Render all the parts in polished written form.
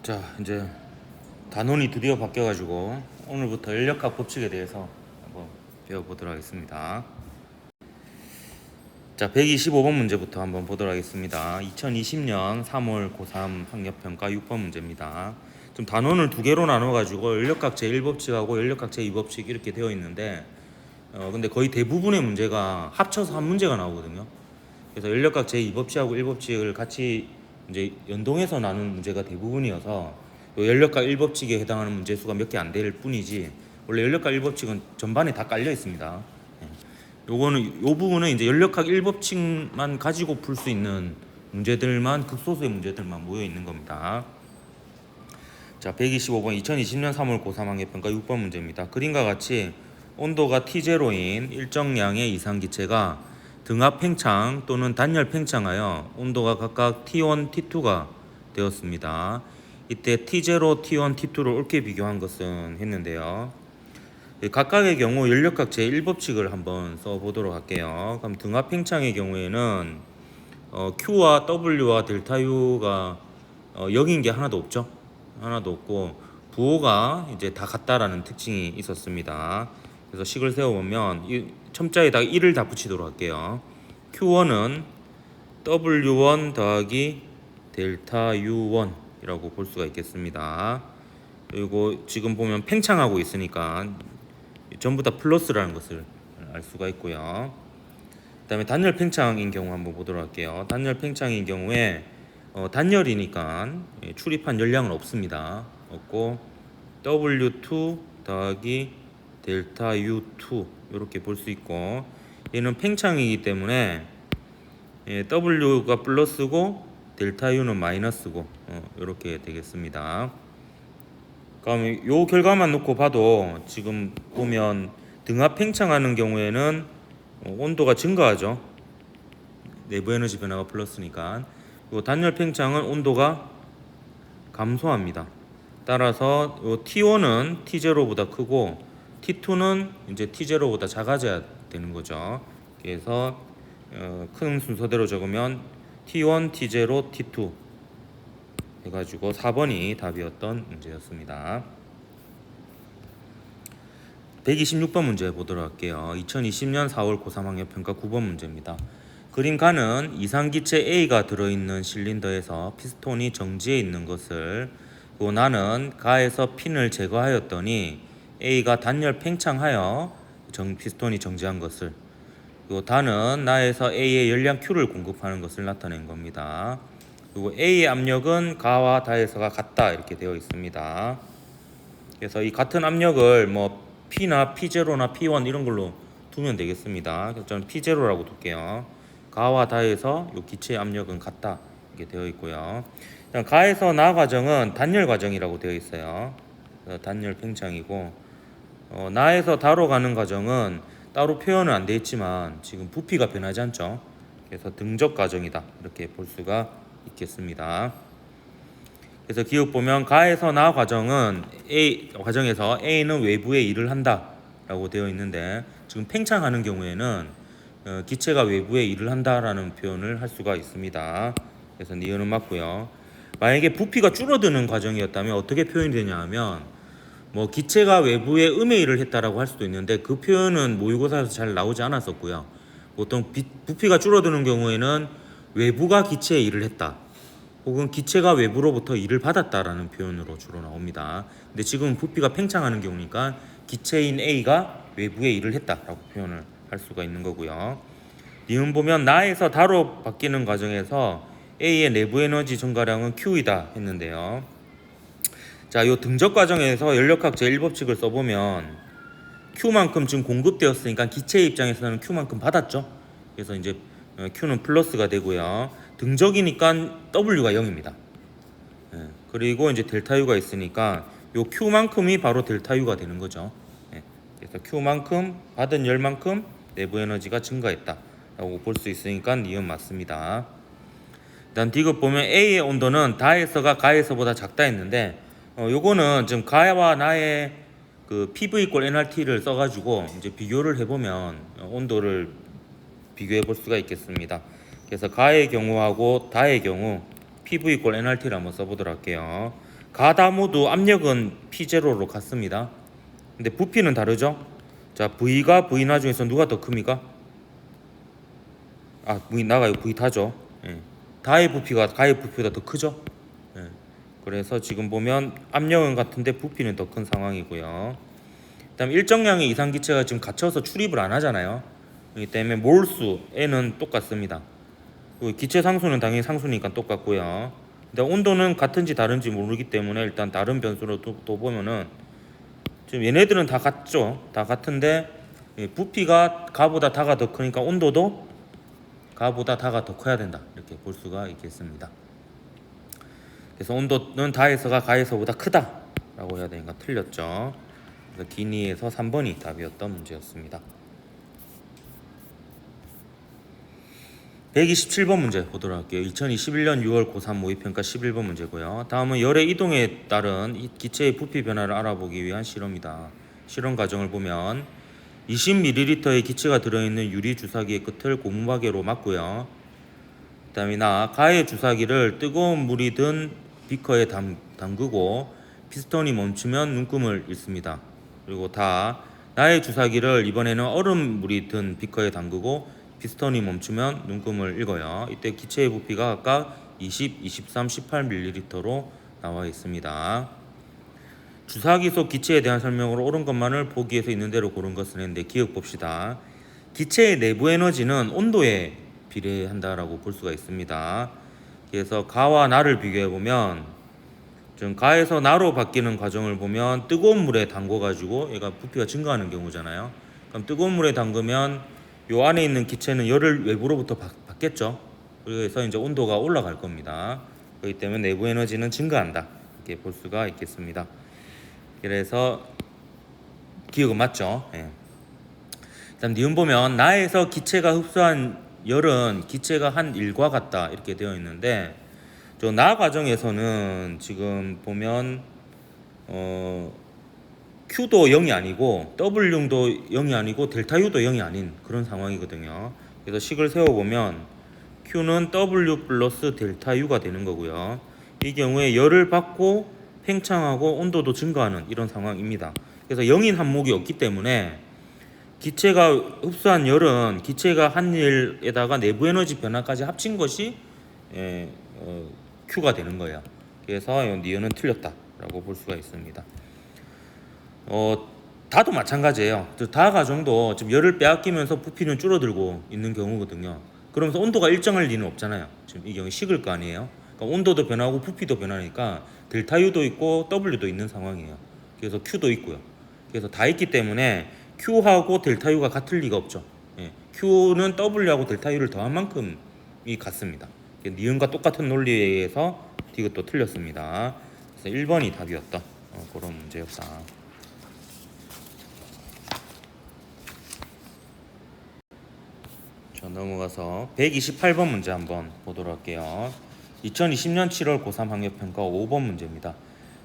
자, 이제 단원이 드디어 바뀌어가지고 오늘부터 연력학 법칙에 대해서 한번 배워보도록 하겠습니다. 자, 125번 문제부터 한번 보도록 하겠습니다. 2020년 3월 고3 학력평가 6번 문제입니다. 좀 단원을 두 개로 나눠가지고 연력학 제1법칙하고 연력학 제2법칙 이렇게 되어 있는데 근데 거의 대부분의 문제가 합쳐서 한 문제가 나오거든요. 그래서 연력학 제2법칙하고 1법칙을 같이 이제 연동해서 나눈 문제가 대부분이어서 요 연력학 1법칙에 해당하는 문제 수가 몇 개 안 될 뿐이지 원래 연력학 1법칙은 전반에 다 깔려 있습니다. 요 부분은 이제 연력학 1법칙만 가지고 풀 수 있는 문제들만 극소수의 문제들만 모여 있는 겁니다. 자, 125번 2020년 3월 고3 학력평가 6번 문제입니다. 그림과 같이 온도가 T0인 일정량의 이상기체가 등압 팽창 또는 단열 팽창하여 온도가 각각 T1, T2가 되었습니다. 이때 T0, T1, T2를 옳게 비교한 것은 했는데요. 각각의 경우 연력학 제1법칙을 한번 써보도록 할게요. 그럼 등압 팽창의 경우에는 Q와 W와 델타 U가 0인 게 하나도 없죠. 하나도 없고 부호가 이제 다 같다라는 특징이 있었습니다. 그래서 식을 세워보면 이 첨자에다가 1을 다 붙이도록 할게요. Q1은 W1 더하기 델타 U1이라고 볼 수가 있겠습니다. 그리고 지금 보면 팽창하고 있으니까 전부 다 플러스라는 것을 알 수가 있고요. 그 다음에 단열 팽창인 경우 한번 보도록 할게요. 단열 팽창인 경우에 단열이니까 출입한 열량은 없습니다. 없고 W2 더하기 델타 U2 이렇게 볼 수 있고, 얘는 팽창이기 때문에 W가 플러스고 델타 U는 마이너스고 이렇게 되겠습니다. 그럼 요 결과만 놓고 봐도 지금 보면 등압 팽창하는 경우에는 온도가 증가하죠. 내부 에너지 변화가 플러스니까. 그리고 단열 팽창은 온도가 감소합니다. 따라서 요 T1은 T0보다 크고 T2는 이제 T0보다 작아져야 되는 거죠. 그래서 큰 순서대로 적으면 T1, T0, T2 해가지고 4번이 답이었던 문제였습니다. 126번 문제 보도록 할게요. 2020년 4월 고3 학력평가 9번 문제입니다. 그림 가는 이상기체 A가 들어있는 실린더에서 피스톤이 정지해 있는 것을, 그리고 나는 가에서 핀을 제거하였더니 A가 단열 팽창하여 피스톤이 정지한 것을, 그리고 다는 나에서 A의 열량 Q를 공급하는 것을 나타낸 겁니다. 그리고 A의 압력은 가와 다에서가 같다 이렇게 되어 있습니다. 그래서 이 같은 압력을 뭐 P나 P0나 P1 이런 걸로 두면 되겠습니다. 그래서 저는 P0라고 둘게요. 가와 다에서 이 기체의 압력은 같다 이렇게 되어 있고요. 가에서 나 과정은 단열 과정이라고 되어 있어요. 단열 팽창이고, 나에서 다로 가는 과정은 따로 표현은 안 되어 있지만 지금 부피가 변하지 않죠. 그래서 등적 과정이다 이렇게 볼 수가 있겠습니다. 그래서 기억 보면 가에서 나 과정은 A 과정에서 A는 외부에 일을 한다라고 되어 있는데, 지금 팽창하는 경우에는 기체가 외부에 일을 한다라는 표현을 할 수가 있습니다. 그래서 니은은 맞고요. 만약에 부피가 줄어드는 과정이었다면 어떻게 표현이 되냐 하면 뭐 기체가 외부에 음의 일을 했다라고 할 수도 있는데 그 표현은 모의고사에서 잘 나오지 않았었고요. 보통 부피가 줄어드는 경우에는 외부가 기체에 일을 했다, 혹은 기체가 외부로부터 일을 받았다라는 표현으로 주로 나옵니다. 근데 지금 부피가 팽창하는 경우니까 기체인 A가 외부에 일을 했다라고 표현을 할 수가 있는 거고요. 니은 보면 나에서 다로 바뀌는 과정에서 A의 내부 에너지 증가량은 Q이다 했는데요. 자, 요 등적 과정에서 연력학 제1법칙을 써보면 Q만큼 지금 공급되었으니까 기체의 입장에서는 Q만큼 받았죠. 그래서 이제 Q는 플러스가 되고요. 등적이니까 W가 0입니다. 그리고 이제 델타 U가 있으니까 요 Q만큼이 바로 델타 U가 되는 거죠. 그래서 Q만큼 받은 열만큼 내부 에너지가 증가했다라고 볼 수 있으니까 니은 맞습니다. 일단 디귿 보면 A의 온도는 다에서가 가에서보다 작다 했는데 요거는 지금 가와 나의 그 PV = nRT를 써가지고 이제 비교를 해보면 온도를 비교해 볼 수가 있겠습니다. 그래서 가의 경우하고 다의 경우 PV 꼴 nRT를 한번 써보도록 할게요. 가다 모두 압력은 P0로 같습니다. 근데 부피는 다르죠? 자, V가 V 나 중에서 누가 더 큽니까? V 나가요. V 다죠. 예. 다의 부피가 가의 부피보다 더 크죠? 예. 그래서 지금 보면 압력은 같은데 부피는 더 큰 상황이고요. 그다음 일정량의 이상 기체가 지금 갇혀서 출입을 안 하잖아요. 그렇기 때문에 몰수 N은 똑같습니다. 기체 상수는 당연히 상수니까 똑같고요. 근데 온도는 같은지 다른지 모르기 때문에 일단 다른 변수로 또 보면은 지금 얘네들은 다 같죠. 다 같은데 부피가 가보다 다가 더 크니까 온도도 가보다 다가 더 커야 된다. 이렇게 볼 수가 있겠습니다. 그래서 온도는 다에서가 가에서보다 크다라고 해야 되니까 틀렸죠. 그래서 기니에서 3번이 답이었던 문제였습니다. 127번 문제 보도록 할게요. 2021년 6월 고3 모의평가 11번 문제고요. 다음은 열의 이동에 따른 기체의 부피 변화를 알아보기 위한 실험이다. 실험 과정을 보면 20ml의 기체가 들어있는 유리 주사기의 끝을 고무바게로 막고요. 그 다음에 가의 주사기를 뜨거운 물이 든 비커에 담그고 피스톤이 멈추면 눈금을 읽습니다. 그리고 나의 주사기를 이번에는 얼음물이 든 비커에 담그고 피스톤이 멈추면 눈금을 읽어요. 이때 기체의 부피가 각각 20, 23, 18ml로 나와 있습니다. 주사기 속 기체에 대한 설명으로 옳은 것만을 보기에서 있는 대로 고른 것을 했는데 기억 봅시다. 기체의 내부 에너지는 온도에 비례한다라고 볼 수가 있습니다. 그래서 가와 나를 비교해 보면 좀 가에서 나로 바뀌는 과정을 보면 뜨거운 물에 담궈 가지고 얘가 부피가 증가하는 경우잖아요. 그럼 뜨거운 물에 담그면 요 안에 있는 기체는 열을 외부로부터 받겠죠. 그래서 이제 온도가 올라갈 겁니다. 그렇기 때문에 내부 에너지는 증가한다. 이렇게 볼 수가 있겠습니다. 그래서 기억은 맞죠. 예. 그다음 니은 보면 나에서 기체가 흡수한 열은 기체가 한 일과 같다 이렇게 되어 있는데 저 나 과정에서는 지금 보면 Q도 0이 아니고 W도 0이 아니고 델타 U도 0이 아닌 그런 상황이거든요. 그래서 식을 세워보면 Q는 W 플러스 델타 U가 되는 거고요. 이 경우에 열을 받고 팽창하고 온도도 증가하는 이런 상황입니다. 그래서 0인 항목이 없기 때문에 기체가 흡수한 열은 기체가 한 일에다가 내부 에너지 변화까지 합친 것이 Q가 되는 거예요. 그래서 니은은 틀렸다라고 볼 수가 있습니다. 다도 마찬가지예요. 다 과정도 지금 열을 빼앗기면서 부피는 줄어들고 있는 경우거든요. 그러면서 온도가 일정할 리는 없잖아요. 지금 이 경우 식을 거 아니에요. 그러니까 온도도 변하고 부피도 변하니까 델타 U도 있고 W도 있는 상황이에요. 그래서 Q도 있고요. 그래서 다 있기 때문에 Q하고 델타 U가 같을 리가 없죠. 예. Q는 W하고 델타 U를 더한 만큼이 같습니다. 니은과 똑같은 논리에 의해서 이것도 틀렸습니다. 그래서 1번이 답이었다. 그런 문제였다. 자, 넘어가서 128번 문제 한번 보도록 할게요. 2020년 7월 고3 학력평가 5번 문제입니다.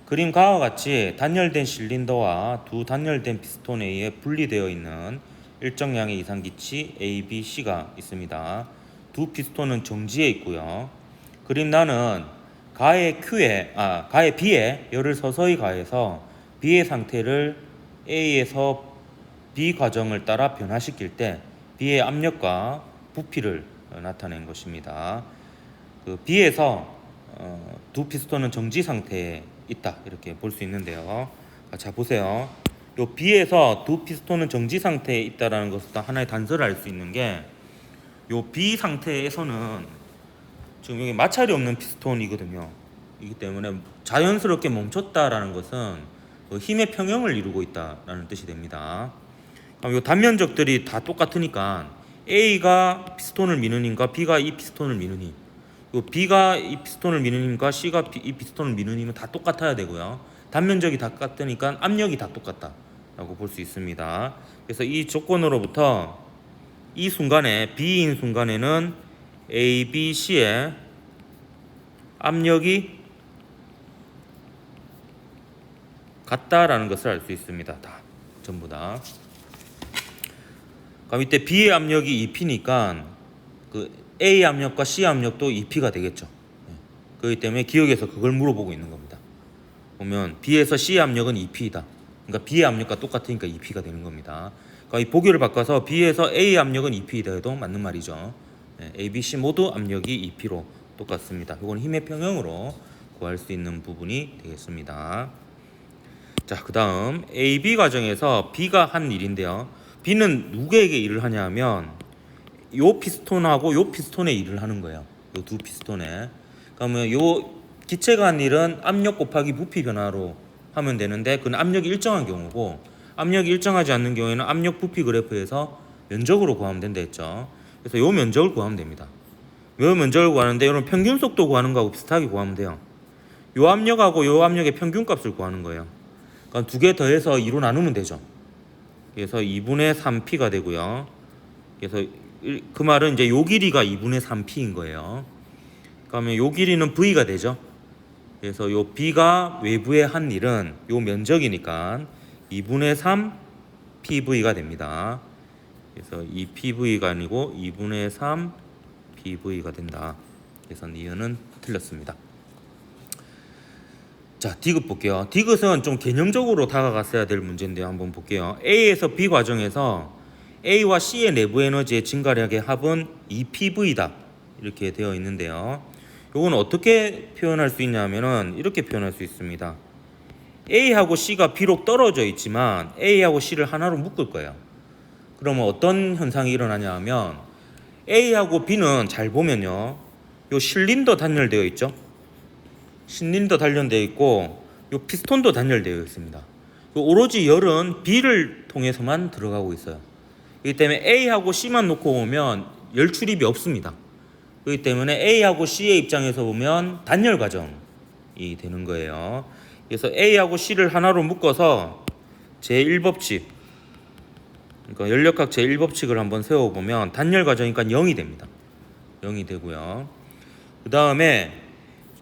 그림 가와 같이 단열된 실린더와 두 단열된 피스톤에 의해 분리되어 있는 일정량의 이상기치 A, B, C가 있습니다. 두 피스톤은 정지해 있고요. 그림 나는 가의 B에 열을 서서히 가해서 B의 상태를 A에서 B 과정을 따라 변화시킬 때 B의 압력과 부피를 나타낸 것입니다. 그 B에서 두 피스톤은 정지 상태에 있다 이렇게 볼 수 있는데요. 자 보세요. 요 B에서 두 피스톤은 정지 상태에 있다라는 것을 하나의 단서를 알 수 있는 게 요 B 상태에서는 지금 여기 마찰이 없는 피스톤이거든요. 이기 때문에 자연스럽게 멈췄다라는 것은 힘의 평형을 이루고 있다라는 뜻이 됩니다. 요 단면적들이 다 똑같으니까 A가 피스톤을 미는 힘과 B가 이 피스톤을 미는 힘, 요 B가 이 피스톤을 미는 힘과 C가 이 피스톤을 미는 힘은 다 똑같아야 되고요. 단면적이 다 똑같으니까 압력이 다 똑같다라고 볼 수 있습니다. 그래서 이 조건으로부터 이 순간에 B인 순간에는 A, B, C의 압력이 같다라는 것을 알 수 있습니다. 다 전부 다. 그럼 이때 B의 압력이 2P니까 그 A 압력과 C 압력도 2P가 되겠죠. 그렇기 때문에 기억에서 그걸 물어보고 있는 겁니다. 보면 B에서 C의 압력은 2P이다. 그러니까 B의 압력과 똑같으니까 2P가 되는 겁니다. 그러니까 이 보기를 바꿔서 B에서 A의 압력은 2P이다 해도 맞는 말이죠. A, B, C 모두 압력이 2P로 똑같습니다. 이건 힘의 평형으로 구할 수 있는 부분이 되겠습니다. 자, 그 다음 A, B 과정에서 B가 한 일인데요. B는 누구에게 일을 하냐면 요 피스톤하고 요 피스톤에 일을 하는 거예요. 요 두 피스톤에. 그러면 요 기체가 한 일은 압력 곱하기 부피 변화로 하면 되는데 그건 압력이 일정한 경우고, 압력이 일정하지 않는 경우에는 압력 부피 그래프에서 면적으로 구하면 된다 했죠. 그래서 요 면적을 구하면 됩니다. 요 면적을 구하는데 이런 평균 속도 구하는 거하고 비슷하게 구하면 돼요. 요 압력하고 요 압력의 평균값을 구하는 거예요. 그러니까 두 개 더해서 2로 나누면 되죠. 그래서 2분의 3P가 되고요. 그래서 그 말은 이제 요 길이가 2분의 3P인 거예요. 그러면 요 길이는 V가 되죠. 그래서 요 B가 외부에 한 일은 요 면적이니까 2분의 3 PV가 됩니다. 그래서 이 PV가 아니고 2분의 3 PV가 된다. 그래서 니은은 틀렸습니다. 자, 디귿 볼게요. 디귿은 좀 개념적으로 다가갔어야 될 문제인데요. 한번 볼게요. A에서 B 과정에서 A와 C의 내부 에너지의 증가량의 합은 2PV다. 이렇게 되어 있는데요. 이건 어떻게 표현할 수 있냐면은 이렇게 표현할 수 있습니다. A하고 C가 비록 떨어져 있지만 A하고 C를 하나로 묶을 거예요. 그러면 어떤 현상이 일어나냐 하면 A하고 B는 잘 보면요. 요 실린더 단열되어 있죠. 실린더 단열되어 있고 요 피스톤도 단열되어 있습니다. 오로지 열은 B를 통해서만 들어가고 있어요. 그렇기 때문에 A하고 C만 놓고 보면 열 출입이 없습니다. 그렇기 때문에 A하고 C의 입장에서 보면 단열 과정이 되는 거예요. 그래서 A하고 C를 하나로 묶어서 제1법칙, 그러니까 연력학 제1법칙을 한번 세워보면 단열 과정이니까 0이 됩니다. 0이 되고요. 그 다음에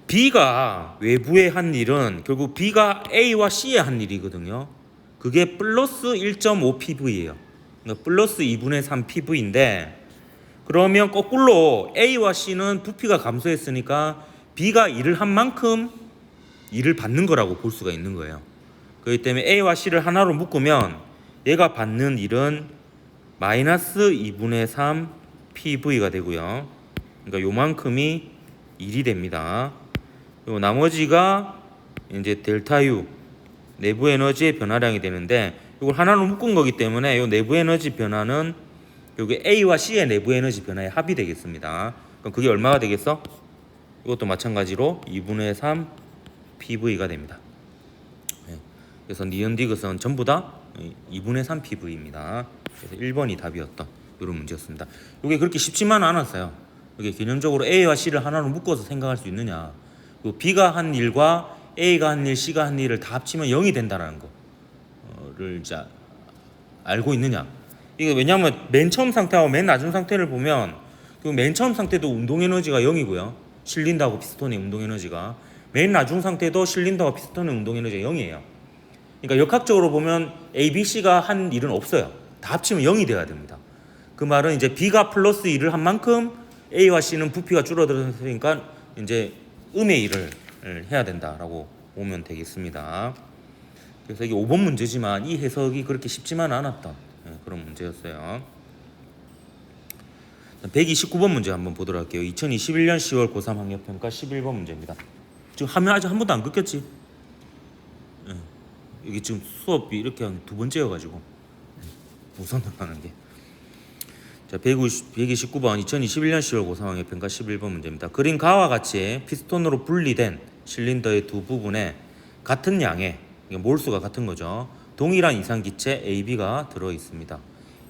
B가 외부에 한 일은 결국 B가 A와 C에 한 일이거든요. 그게 플러스 1.5PV예요. 그러니까 플러스 2분의 3PV인데, 그러면 거꾸로 A와 C는 부피가 감소했으니까 B가 일을 한 만큼 일을 받는 거라고 볼 수가 있는 거예요. 그렇기 때문에 A와 C를 하나로 묶으면 얘가 받는 일은 마이너스 2분의 3 PV가 되고요. 그러니까 요만큼이 1이 됩니다. 그리고 나머지가 이제 델타 U 내부 에너지의 변화량이 되는데, 이걸 하나로 묶은 거기 때문에 이 내부 에너지 변화는 여기 A와 C의 내부 에너지 변화의 합이 되겠습니다. 그럼 그게 얼마가 되겠어? 이것도 마찬가지로 2분의 3 PV가 됩니다. 그래서 니은 디귿은 전부 다 2분의 3 PV입니다. 그래서 1번이 답이었던 이런 문제였습니다. 이게 그렇게 쉽지만 않았어요. 이게 개념적으로 A와 C를 하나로 묶어서 생각할 수 있느냐, 그리고 B가 한 일과 A가 한 일, C가 한 일을 다 합치면 0이 된다는 거를 이제 알고 있느냐. 이게 왜냐하면 맨 처음 상태하고 맨 나중 상태를 보면 그 맨 처음 상태도 운동 에너지가 0이고요. 실린더하고 피스톤의 운동 에너지가, 맨 나중 상태도 실린더와 피스톤의 운동 에너지가 0이에요. 그러니까 역학적으로 보면 A, B, C가 한 일은 없어요. 다 합치면 0이 돼야 됩니다. 그 말은 이제 B가 플러스 1을 한 만큼 A와 C는 부피가 줄어들었으니까 이제 음의 일을 해야 된다라고 보면 되겠습니다. 그래서 이게 5번 문제지만 이 해석이 그렇게 쉽지만 않았던 그런 문제였어요. 129번 문제 한번 보도록 할게요. 2021년 10월 고3 학력평가 11번 문제입니다. 지금 화면 아직 한 번도 안 끊겼지? 여기 지금 수업이 이렇게 한 두 번째여가지고 우선으로 하는 게. 자, 129번 2021년 10월 고3 학력평가 11번 문제입니다. 그린 가와 같이 피스톤으로 분리된 실린더의 두 부분에 같은 양의, 몰수가 같은 거죠, 동일한 이상기체 AB가 들어 있습니다.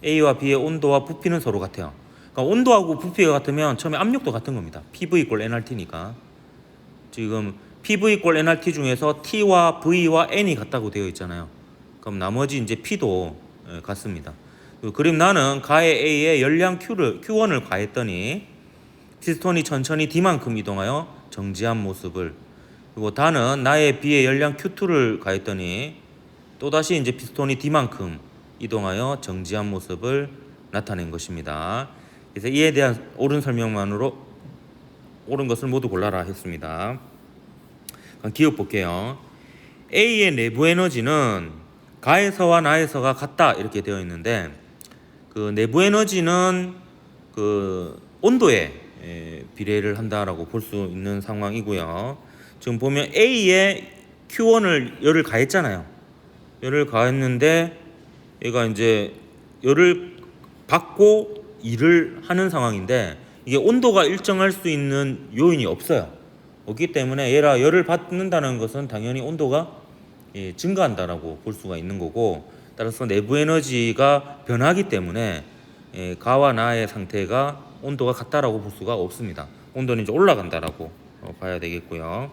A와 B의 온도와 부피는 서로 같아요. 그러니까 온도하고 부피가 같으면 처음에 압력도 같은 겁니다. PV = nRT니까. 지금 PV = nRT 중에서 T와 V와 N이 같다고 되어 있잖아요. 그럼 나머지 이제 P도 같습니다. 그럼 나는 가해 A에 열량 Q1을 가했더니 피스톤이 천천히 D만큼 이동하여 정지한 모습을, 그리고 다는 나의 B에 열량 Q2를 가했더니 또다시 이제 피스톤이 D만큼 이동하여 정지한 모습을 나타낸 것입니다. 그래서 이에 대한 옳은 설명만으로 옳은 것을 모두 골라라 했습니다. 그럼 기억 볼게요. A의 내부 에너지는 가에서와 나에서가 같다 이렇게 되어 있는데, 그 내부 에너지는 그 온도에 비례를 한다라고 볼 수 있는 상황이고요. 지금 보면 A에 Q1을 열을 가했잖아요. 열을 가했는데 얘가 이제 열을 받고 일을 하는 상황인데, 이게 온도가 일정할 수 있는 요인이 없어요. 없기 때문에 얘라 열을 받는다는 것은 당연히 온도가 증가한다라고 볼 수가 있는 거고, 따라서 내부 에너지가 변하기 때문에 가와 나의 상태가 온도가 같다라고 볼 수가 없습니다. 온도는 이제 올라간다라고 봐야 되겠고요.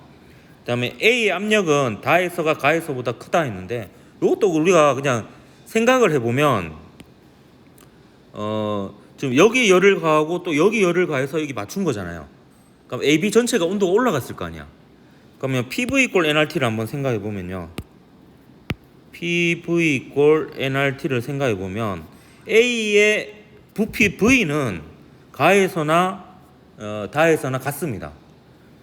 그다음에 A의 압력은 다에서가 가에서보다 크다 했는데, 이것도 우리가 그냥 생각을 해보면 지금 여기 열을 가하고 또 여기 열을 가해서 여기 맞춘 거잖아요. 그럼 AB 전체가 온도가 올라갔을 거 아니야. 그러면 PV = nRT를 한번 생각해 보면요. PV = nRT를 생각해 보면 A의 부피 V는 가에서나 다에서나 같습니다.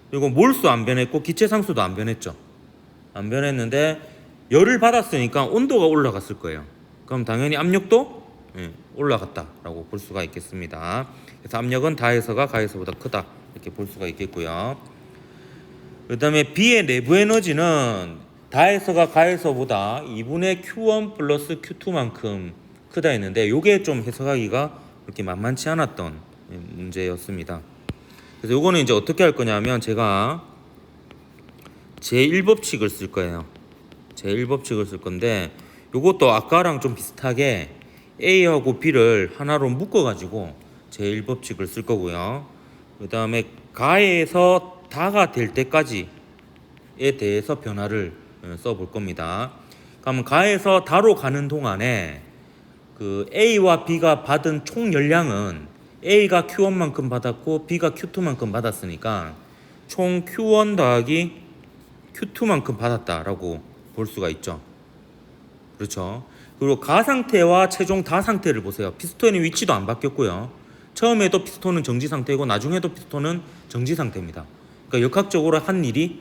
그리고 몰수 안 변했고 기체 상수도 안 변했죠. 안 변했는데 열을 받았으니까 온도가 올라갔을 거예요. 그럼 당연히 압력도 올라갔다라고 볼 수가 있겠습니다. 그래서 압력은 다에서가 가에서보다 크다 이렇게 볼 수가 있겠고요. 그 다음에 B의 내부 에너지는 다에서가 가에서보다 2분의 Q1 플러스 Q2만큼 크다 했는데, 요게 좀 해석하기가 그렇게 만만치 않았던 문제였습니다. 그래서 요거는 이제 어떻게 할 거냐면, 제가 제1법칙을 쓸 거예요. 제1법칙을 쓸 건데, 요것도 아까랑 좀 비슷하게 A하고 B를 하나로 묶어가지고 제1법칙을 쓸 거고요. 그 다음에 가에서 다가 될 때까지에 대해서 변화를 써볼 겁니다. 그러면 가에서 다로 가는 동안에 그 A와 B가 받은 총 열량은 A가 Q1만큼 받았고 B가 Q2만큼 받았으니까 총 Q1 더하기 Q2만큼 받았다라고 볼 수가 있죠. 그렇죠. 그리고 가 상태와 최종 다 상태를 보세요. 피스톤의 위치도 안 바뀌었고요. 처음에도 피스톤은 정지 상태고 나중에도 피스톤은 정지 상태입니다. 그러니까 역학적으로 한 일이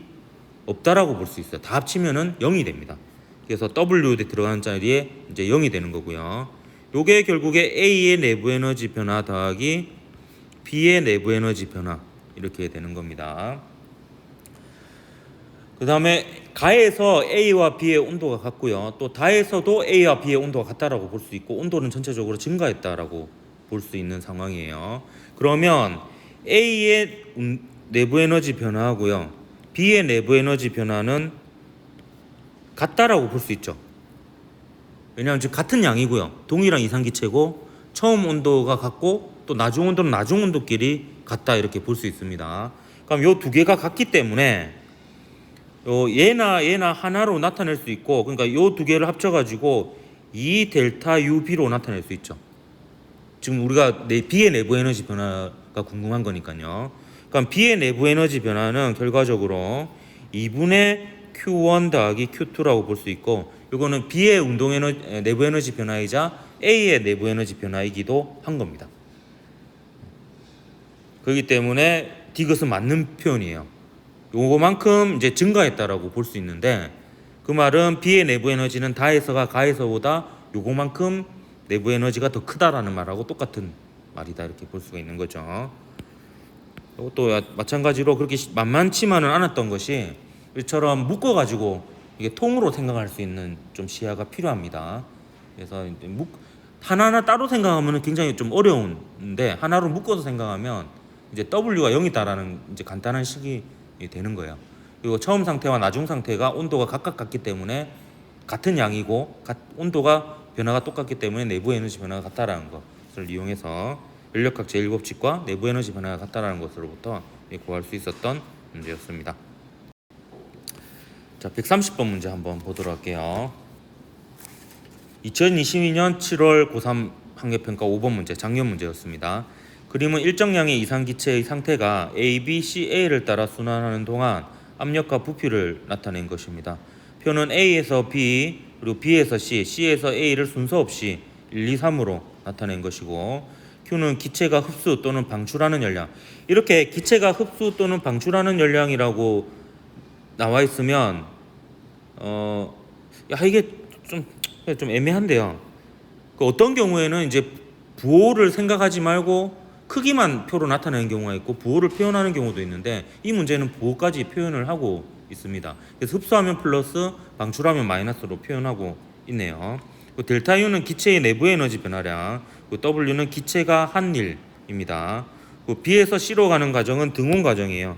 없다라고 볼 수 있어요. 다 합치면은 0이 됩니다. 그래서 W에 들어가는 자리에 이제 0이 되는 거고요. 요게 결국에 A의 내부 에너지 변화 더하기 B의 내부 에너지 변화 이렇게 되는 겁니다. 그 다음에 가에서 A와 B의 온도가 같고요. 또 다에서도 A와 B의 온도가 같다라고 볼 수 있고, 온도는 전체적으로 증가했다라고 볼 수 있는 상황이에요. 그러면 A의 내부 에너지 변화하고요, B의 내부 에너지 변화는 같다라고 볼 수 있죠. 왜냐하면 지금 같은 양이고요. 동일한 이상기체고 처음 온도가 같고 또 나중 온도는 나중 온도끼리 같다 이렇게 볼 수 있습니다. 그럼 요 두 개가 같기 때문에 얘나 하나로 나타낼 수 있고, 그러니까 요 두 개를 합쳐가지고 2델타 UB로 나타낼 수 있죠. 지금 우리가 B의 내부 에너지 변화가 궁금한 거니까요. 그럼 B의 내부 에너지 변화는 결과적으로 2분의 Q1 더하기 Q2라고 볼 수 있고, 이거는 B의 내부 에너지 변화이자 A의 내부 에너지 변화이기도 한 겁니다. 그렇기 때문에 디귿은 맞는 표현이에요. 요거만큼 이제 증가했다라고 볼 수 있는데, 그 말은 B의 내부 에너지는 다에서가 가에서보다 요거만큼 내부 에너지가 더 크다라는 말하고 똑같은 말이다 이렇게 볼 수가 있는 거죠. 이것도 마찬가지로 그렇게 만만치만은 않았던 것이 이처럼 묶어가지고 이게 통으로 생각할 수 있는 좀 시야가 필요합니다. 그래서 하나하나 따로 생각하면 굉장히 좀 어려운데, 하나로 묶어서 생각하면 이제 W가 0이다라는 이제 간단한 식이 되는 거예요. 그리고 처음 상태와 나중 상태가 온도가 각각 같기 때문에 같은 양이고 온도가 변화가 똑같기 때문에 내부 에너지 변화가 같다라는 것을 이용해서 연력학 제1법칙과 내부 에너지 변화가 같다라는 것으로부터 구할 수 있었던 문제였습니다. 자, 130번 문제 한번 보도록 할게요. 2022년 7월 고3 학력평가 5번 문제, 작년 문제였습니다. 그림은 일정량의 이상기체의 상태가 A, B, C, A를 따라 순환하는 동안 압력과 부피를 나타낸 것입니다. 표는 A에서 B, 그리고 B에서 C, C에서 A를 순서 없이 1, 2, 3으로 나타낸 것이고, Q는 기체가 흡수 또는 방출하는 열량. 이렇게 기체가 흡수 또는 방출하는 열량이라고 나와 있으면 이게 좀 애매한데요. 그 어떤 경우에는 이제 부호를 생각하지 말고 크기만 표로 나타내는 경우가 있고 부호를 표현하는 경우도 있는데 이 문제는 부호까지 표현을 하고 있습니다. 그래서 흡수하면 플러스, 방출하면 마이너스로 표현하고 있네요. 그 델타 U는 기체의 내부 에너지 변화량, 그 W는 기체가 한 일입니다. 그 B에서 C로 가는 과정은 등온 과정이에요.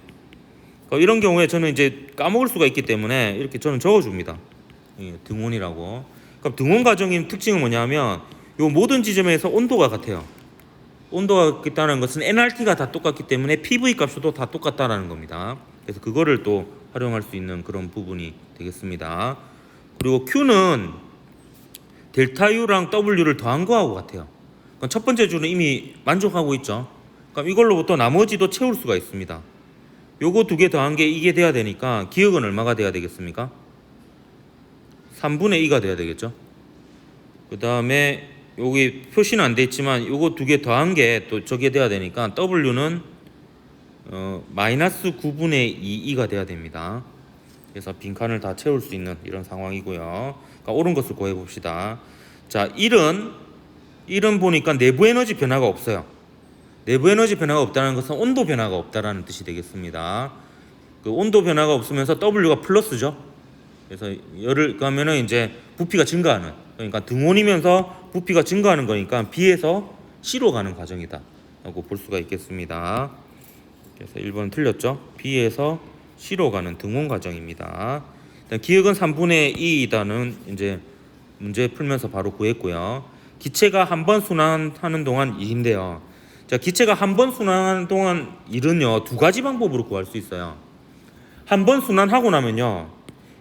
이런 경우에 저는 이제 까먹을 수가 있기 때문에 이렇게 저는 적어줍니다. 등온이라고. 그럼 등온 과정의 특징은 뭐냐면 요 모든 지점에서 온도가 같아요. 온도가 같다는 것은 nRT가 다 똑같기 때문에 PV 값도 다 똑같다라는 겁니다. 그래서 그거를 또 활용할 수 있는 그런 부분이 되겠습니다. 그리고 Q는 델타 U랑 W를 더한 거하고 같아요. 그럼 첫 번째 줄은 이미 만족하고 있죠. 그럼 이걸로부터 나머지도 채울 수가 있습니다. 요거 두 개 더한 게 이게 돼야 되니까 기억은 얼마가 돼야 되겠습니까? 3분의 2가 돼야 되겠죠. 그 다음에 여기 표시는 안 돼 있지만 요거 두 개 더한 게 또 저게 돼야 되니까 W는 마이너스 9분의 2가 돼야 됩니다. 그래서 빈칸을 다 채울 수 있는 이런 상황이고요. 그러니까 옳은 것을 구해 봅시다. 자, 1은 보니까 내부 에너지 변화가 없어요. 내부 에너지 변화가 없다는 것은 온도 변화가 없다라는 뜻이 되겠습니다. 그 온도 변화가 없으면서 W가 플러스죠. 그래서 열을 가면은 이제 부피가 증가하는, 그러니까 등온이면서 부피가 증가하는 거니까 B에서 C로 가는 과정이다 라고 볼 수가 있겠습니다. 그래서 1번 틀렸죠. B에서 C로 가는 등온 과정입니다. 기억은 3분의 2이다는 이제 문제 풀면서 바로 구했고요. 기체가 한 번 순환하는 동안 2인데요. 자, 기체가 한 번 순환하는 동안 1은요 두 가지 방법으로 구할 수 있어요. 한 번 순환하고 나면요,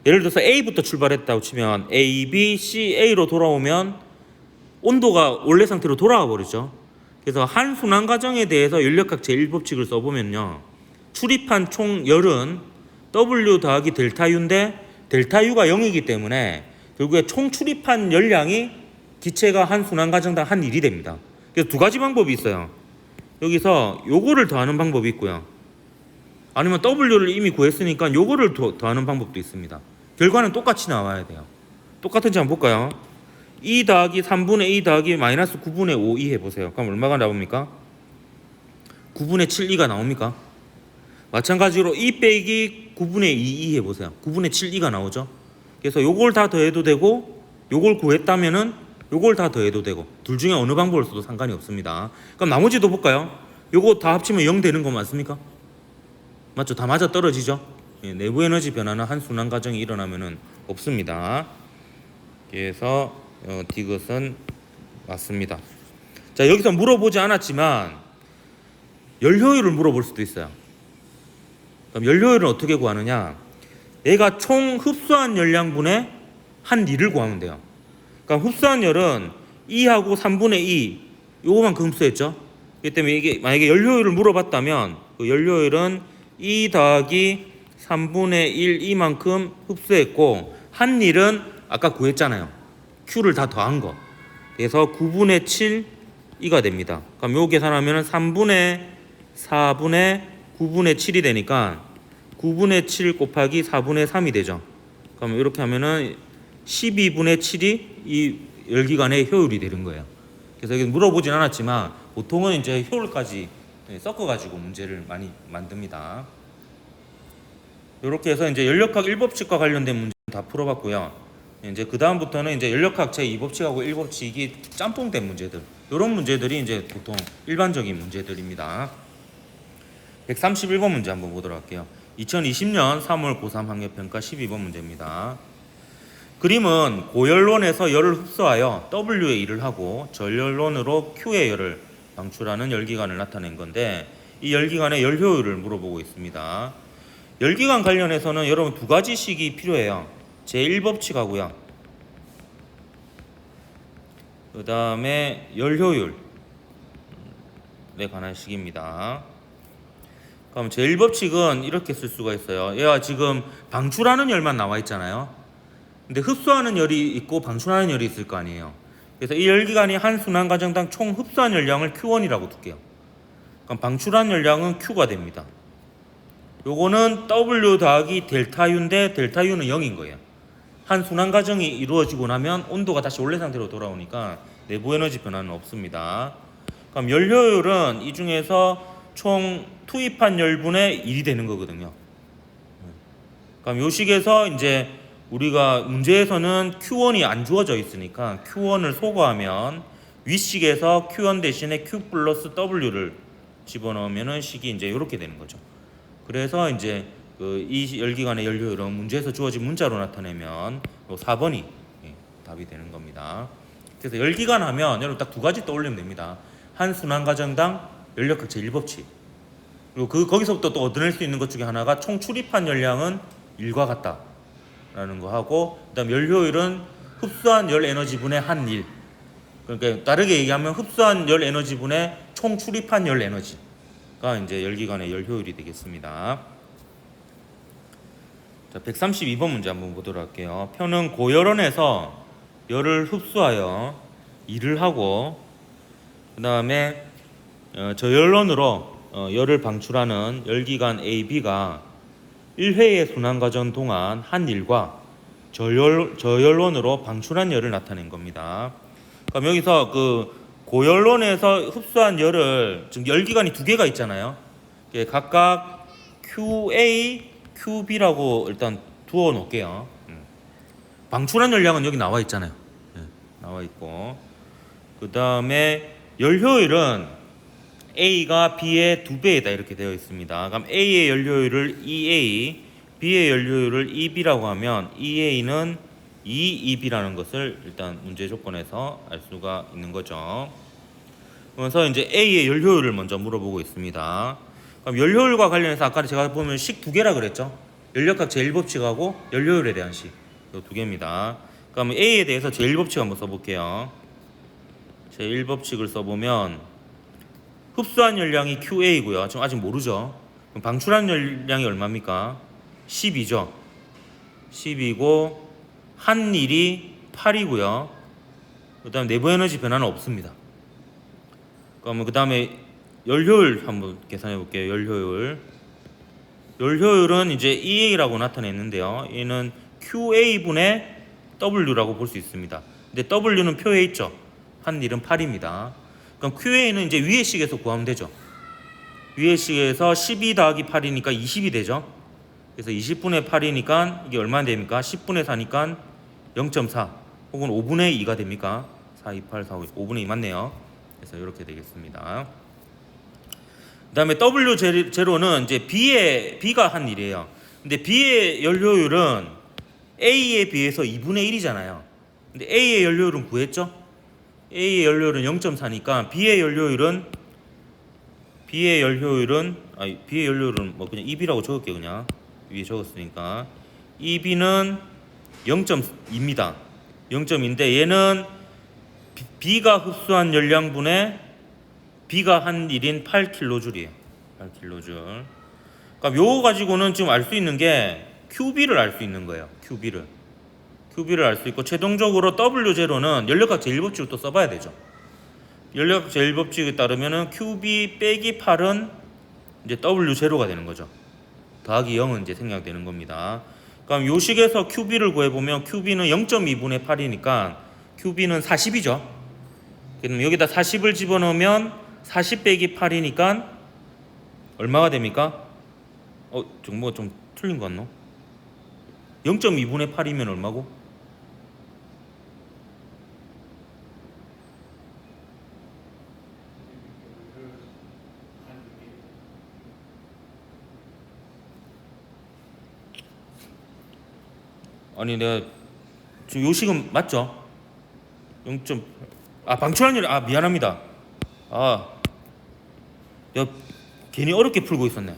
예를 들어서 A부터 출발했다고 치면 A, B, C, A로 돌아오면 온도가 원래 상태로 돌아와 버리죠. 그래서 한 순환 과정에 대해서 연력학 제1법칙을 써보면요, 출입한 총 열은 W 더하기 델타 U인데 델타 U가 0이기 때문에 결국에 총 출입한 열량이 기체가 한 순환 과정당 한 일이 됩니다. 그래서 두 가지 방법이 있어요. 여기서 요거를 더하는 방법이 있고요. 아니면 W를 이미 구했으니까 요거를 더하는 방법도 있습니다. 결과는 똑같이 나와야 돼요. 똑같은지 한번 볼까요? 2 더하기 3분의 2 더하기 마이너스 9분의 5 2 해보세요. 그럼 얼마가 나옵니까? 9분의 7 2가 나옵니까? 마찬가지로 2 빼기 9분의 2 해보세요. 9분의 7 2가 나오죠. 그래서 요걸 다 더해도 되고 요걸 구했다면은 요걸 다 더해도 되고 둘 중에 어느 방법을 써도 상관이 없습니다. 그럼 나머지도 볼까요? 요거 다 합치면 0 되는 거 맞습니까? 맞죠? 다 맞아 떨어지죠? 내부 에너지 변화는 한 순환 과정이 일어나면은 없습니다. 그래서 디귿은 맞습니다. 자, 여기서 물어보지 않았지만 열효율을 물어볼 수도 있어요. 그럼 열효율은 어떻게 구하느냐? 내가 총 흡수한 열량분의 한 일을 구하면 돼요. 그러니까 흡수한 열은 2하고 3분의 2 요거만큼 흡수했죠. 그렇기 때문에 이게 만약에 열효율을 물어봤다면 그 열효율은 2 더하기 3분의 1 이만큼 흡수했고 한 일은 아까 구했잖아요. Q를 다 더한 거. 그래서 9분의 7 2가 됩니다. 그럼 요 계산하면 3분의 4분의 9분의 7이 되니까 9분의 7 곱하기 4분의 3이 되죠. 그럼 이렇게 하면은 12분의 7이 이 열기관의 효율이 되는 거예요. 그래서 여기 물어보진 않았지만 보통은 이제 효율까지 섞어가지고 문제를 많이 만듭니다. 이렇게 해서 이제 연력학 1법칙과 관련된 문제 다 풀어봤고요. 이제 그 다음부터는 이제 연력학 제2법칙하고 1법칙이 짬뽕된 문제들, 이런 문제들이 이제 보통 일반적인 문제들입니다. 131번 문제 한번 보도록 할게요. 2020년 3월 고3 학력평가 12번 문제입니다. 그림은 고열론에서 열을 흡수하여 W의 일을 하고 저열론으로 Q의 열을 방출하는 열기관을 나타낸 건데 이 열기관의 열효율을 물어보고 있습니다. 열기관 관련해서는 여러분 두 가지 식이 필요해요. 제1법칙하고요. 그 다음에 열효율에 관한 식입니다. 그럼 제1법칙은 이렇게 쓸 수가 있어요. 얘가 지금 방출하는 열만 나와 있잖아요. 근데 흡수하는 열이 있고 방출하는 열이 있을 거 아니에요. 그래서 이 열기관이 한 순환 과정당 총 흡수한 열량을 Q1이라고 둘게요. 그럼 방출한 열량은 Q가 됩니다. 요거는 W 더하기 델타 U인데 델타 U는 0인 거예요. 한 순환 과정이 이루어지고 나면 온도가 다시 원래 상태로 돌아오니까 내부 에너지 변화는 없습니다. 그럼 연료율은 이 중에서 총 투입한 열분의 1이 되는 거거든요. 그럼 요 식에서 이제 우리가 문제에서는 Q1이 안 주어져 있으니까 Q1을 소거하면 윗식에서 Q1 대신에 Q 플러스 W를 집어넣으면은 식이 이제 이렇게 되는 거죠. 그래서 이제 이 열기관의 연료율은 문제에서 주어진 문자로 나타내면 요 4번이 답이 되는 겁니다. 그래서 열기관 하면 여러분 딱 두 가지 떠올리면 됩니다. 한 순환 과정당 연력학제 1법칙. 그리고 거기서부터 또 얻어낼 수 있는 것 중에 하나가 총 출입한 열량은 1과 같다라는 거 하고, 그다음 연료율은 흡수한 열 에너지분의 한 1. 그러니까 다르게 얘기하면 흡수한 열 에너지분의 총 출입한 열 에너지가 이제 열기관의 열효율이 되겠습니다. 자, 132번 문제 한번 보도록 할게요. 표는 고열원에서 열을 흡수하여 일을 하고 그 다음에 저열원으로 열을 방출하는 열기관 A, B가 1회의 순환 과정 동안 한 일과 저열원으로 방출한 열을 나타낸 겁니다. 그럼 여기서 고열원에서 흡수한 열을, 지금 열기관이 두 개가 있잖아요. 각각 QA, QB라고 일단 두어 놓을게요. 방출한 열량은 여기 나와 있잖아요. 나와 있고, 그 다음에 열효율은 A가 B의 2배이다 이렇게 되어 있습니다. 그럼 A의 연료율을 EA, B의 연료율을 EB라고 하면 EA는 EEB라는 것을 일단 문제 조건에서 알 수가 있는 거죠. 그래서 이제 A의 연료율을 먼저 물어보고 있습니다. 그럼 연료율과 관련해서 아까 제가 보면 식 두 개라 그랬죠. 연력학 제1법칙하고 연료율에 대한 식, 이 두 개입니다. 그럼 A에 대해서 제1법칙 한번 써볼게요. 제1법칙을 써보면 흡수한 열량이 QA이고요. 지금 아직 모르죠. 그럼 방출한 열량이 얼마입니까? 10이죠. 10이고 한 일이 8이고요. 그 다음에 내부 에너지 변화는 없습니다. 그러면 그 다음에 열효율 한번 계산해 볼게요. 열효율은 이제 EA라고 나타냈는데요. 얘는 QA분의 W라고 볼 수 있습니다. 근데 W는 표에 있죠. 한 일은 8입니다. 그럼 QA는 이제 위의 식에서 구하면 되죠. 위의 식에서 12 더하기 8이니까 20이 되죠. 그래서 20분의 8이니까 이게 얼마 됩니까? 10분의 4니까 0.4 혹은 5분의 2가 됩니까? 4, 2, 8, 4, 5, 5분의 2 맞네요. 그래서 이렇게 되겠습니다. 그 다음에 W0는 이제 B가 한 일이에요. 근데 B의 연료율은 A에 비해서 2분의 1이잖아요. 근데 A의 연료율은 구했죠? A의 연료율은 0.4니까 B의 연료율은 뭐 그냥 EB라고 적을게요. 그냥 위에 적었으니까 EB는 0.2입니다. 0.2인데 얘는 B가 흡수한 열량분의 B가 한 일인 8kJ이에요. 8kJ. 그러니까 요거 가지고는 지금 알 수 있는 게 QB를 알 수 있는 거예요. QB를 알 수 있고, 최종적으로 W0는 연력학 제1법칙을 또 써봐야 되죠. 연력학 제1법칙에 따르면은 QB 빼기 8은 이제 W0가 되는 거죠. 더하기 0은 이제 생략되는 겁니다. 그럼 요 식에서 QB를 구해보면 QB는 0.2분의 8이니까 QB는 40이죠. 그럼 여기다 40을 집어넣으면 40 빼기 8이니까 얼마가 됩니까? 정보가 좀 틀린 거 같노? 0.2분의 8이면 얼마고? 아니 내가 지금 요식은 맞죠? 0. 방출한 열, 미안합니다. 내가 괜히 어렵게 풀고 있었네.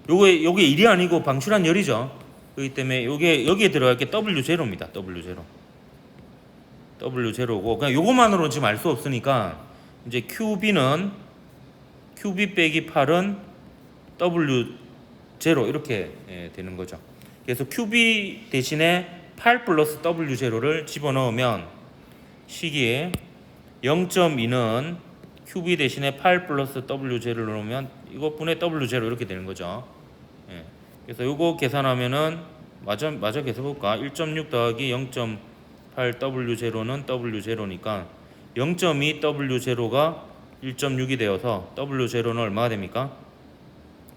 요게 일이 아니고 방출한 열이죠. 그렇기 때문에 여기에 들어갈 게 W0입니다. W0고 그냥 요것만으로 지금 알 수 없으니까 이제 QB 빼기 8은 W0 이렇게 되는 거죠. 그래서 QB 대신에 8 플러스 W0를 집어넣으면 시기에 0.2는 QB 대신에 8 플러스 W0를 넣으면 이것분의 W0 이렇게 되는 거죠. 예. 그래서 이거 계산하면은 마저 계산해볼까? 1.6 더하기 0.8 W0는 W0니까 0.2 W0가 1.6이 되어서 W0는 얼마가 됩니까?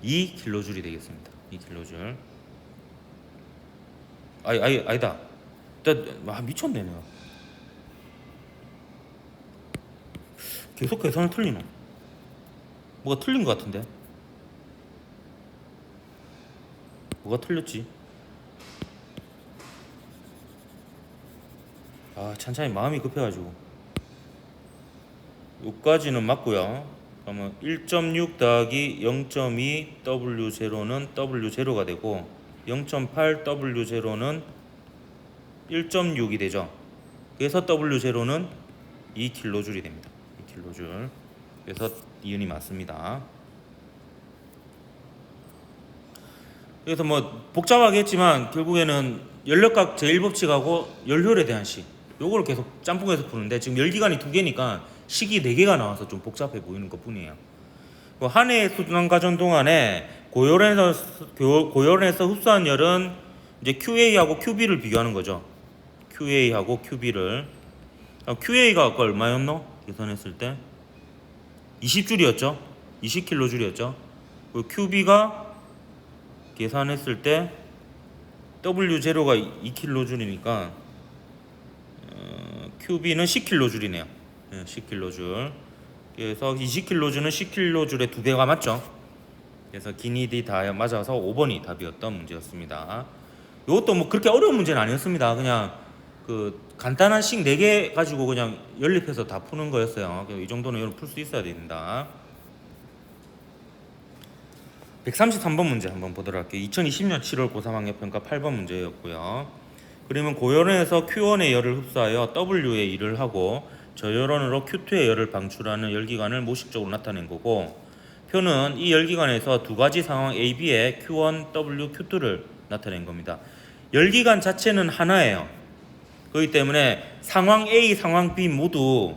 2kJ이 되겠습니다. 2kJ. 아니다. 미쳤네 내가. 계속 계산을 틀리노. 뭐가 틀린 것 같은데. 뭐가 틀렸지? 찬찬히 마음이 급해가지고. 여기까지는 맞고요. 그러면 1.6 더하기 0.2 W0는 W0가 되고 0.8 W0는 1.6이 되죠. 그래서 W0는 2kJ이 됩니다. 2kJ. 그래서 이윤이 맞습니다. 그래서 뭐 복잡하게 했지만 결국에는 연력각 제1법칙하고 연료율에 대한 식 요거를 계속 짬뽕해서 푸는데 지금 열기관이 2개니까 식이 4개가 나와서 좀 복잡해 보이는 것 뿐이에요. 한 해의 수능 과정 동안에 고열에서 흡수한 열은 이제 QA하고 QB를 비교하는 거죠. QA하고 QB를. QA가 아까 얼마였노? 계산했을 때 20줄이었죠. 20kJ였죠. 그리고 QB가 계산했을 때 W0가 2kJ니까 QB는 10kJ이네요. 10kJ. 그래서 20kJ는 10kJ의 2배가 맞죠. 그래서 기니디 다 맞아서 5번이 답이었던 문제였습니다. 이것도 뭐 그렇게 어려운 문제는 아니었습니다. 그냥 그 간단한 식 4개 가지고 그냥 연립해서 다 푸는 거였어요. 이 정도는 풀 수 있어야 됩니다. 133번 문제 한번 보도록 할게요. 2020년 7월 고3 학력평가 8번 문제였고요. 그러면 고열원에서 Q1의 열을 흡수하여 W의 일을 하고 저열원으로 Q2의 열을 방출하는 열기관을 모식적으로 나타낸 거고, 표는 이 열기관에서 두 가지 상황 A, B의 Q1, W, Q2를 나타낸 겁니다. 열기관 자체는 하나예요. 그렇기 때문에 상황 A, 상황 B 모두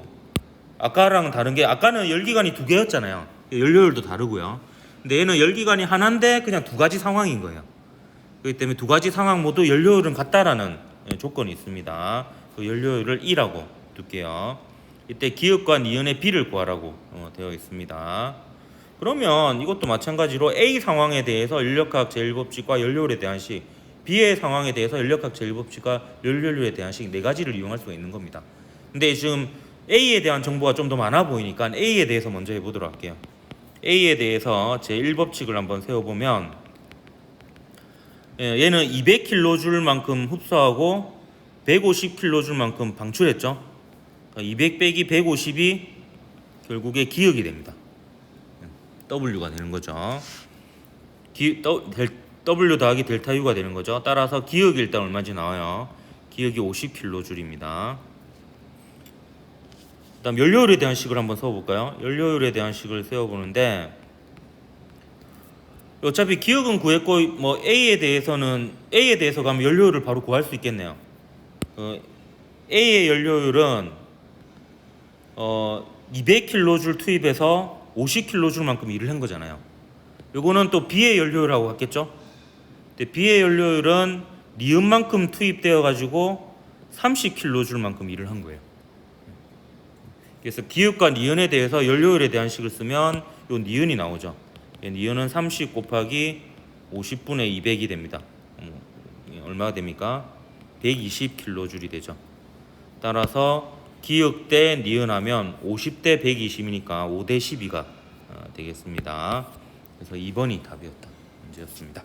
아까랑 다른 게, 아까는 열기관이 2개였잖아요. 연료율도 다르고요. 근데 얘는 열기관이 하나인데 그냥 2가지 상황인 거예요. 그렇기 때문에 2가지 상황 모두 연료율은 같다라는 조건이 있습니다. 그 연료율을 2라고 둘게요. 이때 기역과 니은의 B를 구하라고 되어 있습니다. 그러면 이것도 마찬가지로 A 상황에 대해서 연력학 제1법칙과 연료율에 대한 식, B의 상황에 대해서 연력학 제1법칙과 연료율에 대한 식 4가지를 이용할 수가 있는 겁니다. 근데 지금 A에 대한 정보가 좀 더 많아 보이니까 A에 대해서 먼저 해보도록 할게요. A에 대해서 제1법칙을 한번 세워보면, 얘는 200kJ만큼 흡수하고 150kJ만큼 방출했죠. 200 빼기 150이 결국에 기역이 됩니다. W가 되는 거죠. W 더하기 델타 U가 되는 거죠. 따라서 기역이 일단 얼마인지 나와요. 기역이 50kJ입니다. 그다음 연료율에 대한 식을 한번 세워볼까요? 연료율에 대한 식을 세워보는데, 어차피 기역은 구했고 뭐 A에 대해서 가면 연료율을 바로 구할 수 있겠네요. A의 연료율은 200kJ 투입해서 50kJ만큼 일을 한 거잖아요. 요거는 또 B의 연료율하고 같겠죠? 근데 B의 연료율은 니은만큼 투입되어 가지고 30kJ만큼 일을 한 거예요. 그래서 기역과 니은에 대해서 연료율에 대한 식을 쓰면 요 니은이 나오죠. 니은은 30 곱하기 50분의 200이 됩니다. 얼마가 됩니까? 120kJ이 되죠. 따라서 기역 대 니은 하면 50대 120이니까 5대 12가 되겠습니다. 그래서 2번이 답이었다 문제였습니다.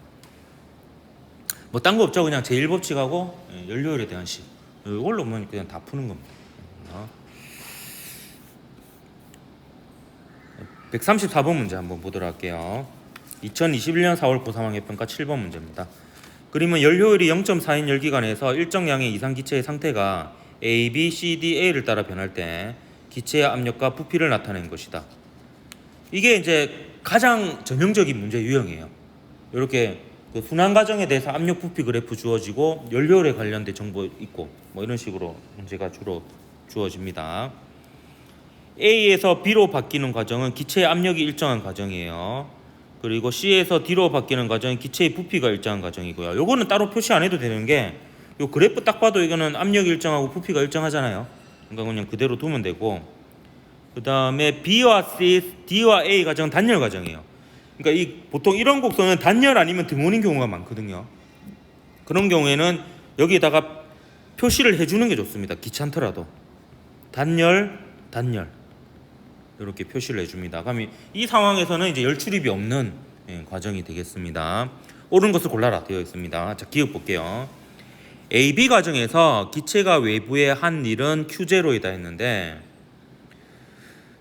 뭐 딴 거 없죠. 그냥 제1법칙하고 연료율에 대한 식, 이걸로 보면 그냥 다 푸는 겁니다. 134번 문제 한번 보도록 할게요. 2021년 4월 고3 학력평가 7번 문제입니다. 그림은 연료율이 0.4인 열기관에서 일정량의 이상 기체의 상태가 A, B, C, D, A를 따라 변할 때 기체의 압력과 부피를 나타낸 것이다. 이게 이제 가장 전형적인 문제 유형이에요. 이렇게 그 순환 과정에 대해서 압력 부피 그래프 주어지고 연료율에 관련된 정보 있고 뭐 이런 식으로 문제가 주로 주어집니다. A에서 B로 바뀌는 과정은 기체의 압력이 일정한 과정이에요. 그리고 C에서 D로 바뀌는 과정은 기체의 부피가 일정한 과정이고요. 요거는 따로 표시 안 해도 되는 게, 요 그래프 딱 봐도 이거는 압력이 일정하고 부피가 일정하잖아요. 그러니까 그냥 그대로 두면 되고, 그 다음에 B와 C, D와 A 과정은 단열 과정이에요. 그러니까 보통 이런 곡선은 단열 아니면 등원인 경우가 많거든요. 그런 경우에는 여기에다가 표시를 해주는 게 좋습니다. 귀찮더라도 단열, 단열 이렇게 표시를 해줍니다. 그럼 이 상황에서는 이제 열 출입이 없는 과정이 되겠습니다. 옳은 것을 골라라 되어 있습니다. 자, 기억 볼게요. AB 과정에서 기체가 외부에 한 일은 Q0이다 했는데,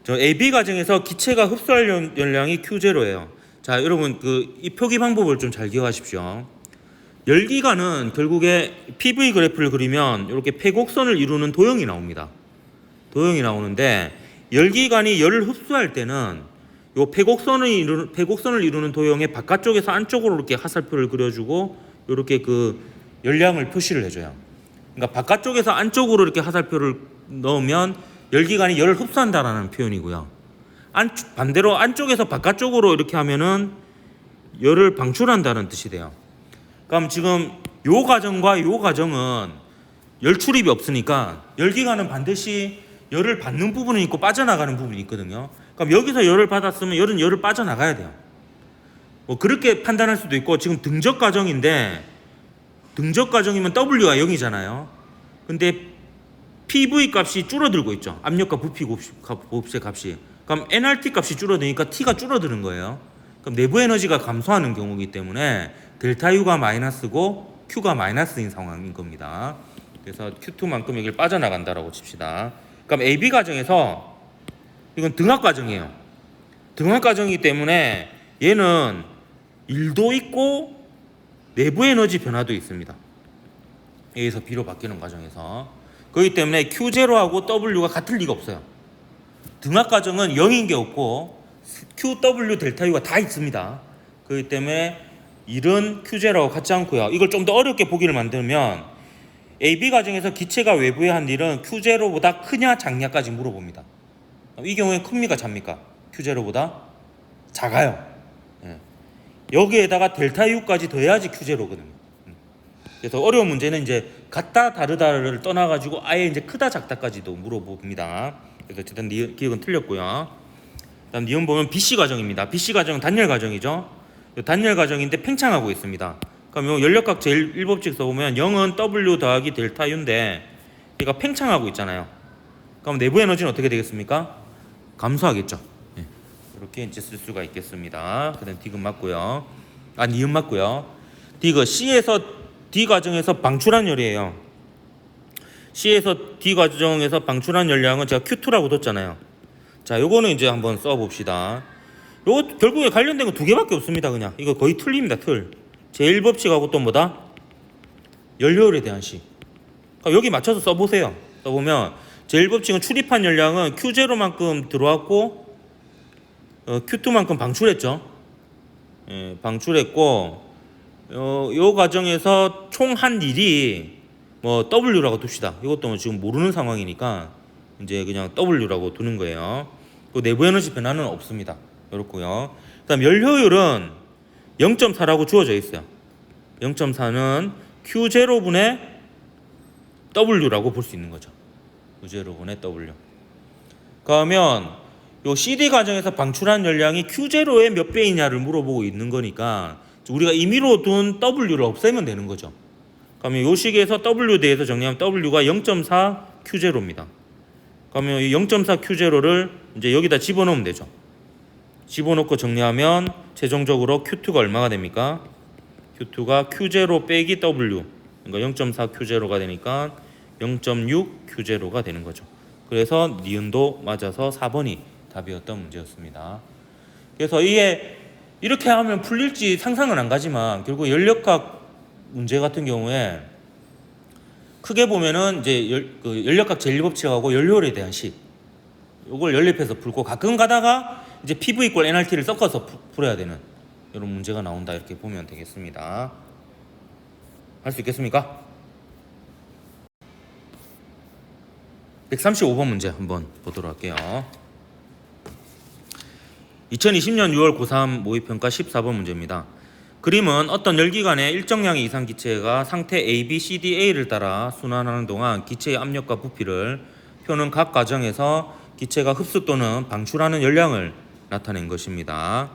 저 AB 과정에서 기체가 흡수할 열량이 Q0예요. 자, 여러분 이 표기 방법을 좀 잘 기억하십시오. 열기관은 결국에 PV 그래프를 그리면 이렇게 폐곡선을 이루는 도형이 나옵니다. 도형이 나오는데, 열기관이 열을 흡수할 때는 요 폐곡선을 이루는 도형의 바깥쪽에서 안쪽으로 이렇게 화살표를 그려주고 이렇게 그 열량을 표시를 해줘요. 그러니까 바깥쪽에서 안쪽으로 이렇게 화살표를 넣으면 열기관이 열을 흡수한다라는 표현이고요. 반대로 안쪽에서 바깥쪽으로 이렇게 하면은 열을 방출한다는 뜻이 돼요. 그럼 지금 요 과정과 요 과정은 열 출입이 없으니까 열기관은 반드시 열을 받는 부분이 있고 빠져나가는 부분이 있거든요. 그럼 여기서 열을 받았으면 열을 빠져나가야 돼요. 뭐 그렇게 판단할 수도 있고, 지금 등적 과정인데 등적 과정이면 W가 0이잖아요. 근데 PV 값이 줄어들고 있죠. 압력과 부피 곱셈 값이. 그럼 nRT 값이 줄어드니까 T가 줄어드는 거예요. 그럼 내부 에너지가 감소하는 경우이기 때문에 델타 U가 마이너스고 Q가 마이너스인 상황인 겁니다. 그래서 Q2만큼 여기를 빠져나간다라고 칩시다. 그럼 AB 과정에서 이건 등압 과정이에요. 등압 과정이기 때문에 얘는 1도 있고 내부 에너지 변화도 있습니다. A에서 B로 바뀌는 과정에서. 그렇기 때문에 Q0하고 W가 같을 리가 없어요. 등압 과정은 0인 게 없고 QW 델타 U가 다 있습니다. 그렇기 때문에 1은 Q0하고 같지 않고요. 이걸 좀 더 어렵게 보기를 만들면 AB 과정에서 기체가 외부에 한 일은 Q0보다 크냐 작냐까지 물어봅니다. 이 경우에 큽니까 작습니까? Q0보다 작아요. 여기에다가 델타 U까지 더해야지 Q0거든요. 그래서 어려운 문제는 이제 같다 다르다를 떠나가지고 아예 이제 크다 작다까지도 물어봅니다. 그래서 어쨌든 기억은 틀렸고요. 다음 니은 보면 BC 과정입니다. BC 과정은 단열 과정이죠. 단열 과정인데 팽창하고 있습니다. 그럼 요 연력학 제1법칙 써보면 0은 W 더하기 델타 U인데 얘가 팽창하고 있잖아요. 그럼 내부 에너지는 어떻게 되겠습니까? 감소하겠죠. 이렇게 이제 쓸 수가 있겠습니다. 그다음 D은 맞고요. 니은 맞고요. D가 C에서 D 과정에서 방출한 열이에요. C에서 D 과정에서 방출한 열량은 제가 Q2라고 뒀잖아요. 자, 요거는 이제 한번 써봅시다. 요거 결국에 관련된 거 두 개밖에 없습니다. 그냥 이거 거의 틀립니다. 제1법칙하고 또 뭐다? 연료율에 대한 식. 그러니까 여기 맞춰서 써보세요. 써보면 제1법칙은 출입한 열량은 Q0만큼 들어왔고 Q2만큼 방출했죠. 방출했고 요 과정에서 총 한 일이 뭐 W라고 둡시다. 이것도 지금 모르는 상황이니까 이제 그냥 W라고 두는 거예요. 또 내부 에너지 변화는 없습니다. 그렇고요. 그다음 열효율은 0.4라고 주어져 있어요. 0.4는 Q0분의 W라고 볼 수 있는 거죠. Q0분의 W. 그러면 요 CD 과정에서 방출한 열량이 Q0의 몇 배이냐를 물어보고 있는 거니까 우리가 임의로 둔 W를 없애면 되는 거죠. 그러면 요 식에서 W 대해서 정리하면 W가 0.4 Q0입니다. 그러면 이 0.4 Q0를 이제 여기다 집어넣으면 되죠. 집어넣고 정리하면 최종적으로 Q2가 얼마가 됩니까? Q2가 Q0 빼기 W, 그러니까 0.4 Q0가 되니까 0.6 Q0가 되는 거죠. 그래서 니은도 맞아서 4번이 답이었던 문제였습니다. 그래서 이게 이렇게 하면 풀릴지 상상은 안 가지만 결국 연력학 문제 같은 경우에 크게 보면은 이제 연력학 제1법칙하고 연료율에 대한 식 이걸 연립해서 풀고 가끔 가다가 이제 PV 이퀄 nRT를 섞어서 풀어야 되는 이런 문제가 나온다 이렇게 보면 되겠습니다. 할 수 있겠습니까? 135번 문제 한번 보도록 할게요. 2020년 6월 고3 모의평가 14번 문제입니다. 그림은 어떤 열기관의 일정량의 이상 기체가 상태 A, B, C, D, A를 따라 순환하는 동안 기체의 압력과 부피를 표는 각 과정에서 기체가 흡수 또는 방출하는 열량을 나타낸 것입니다.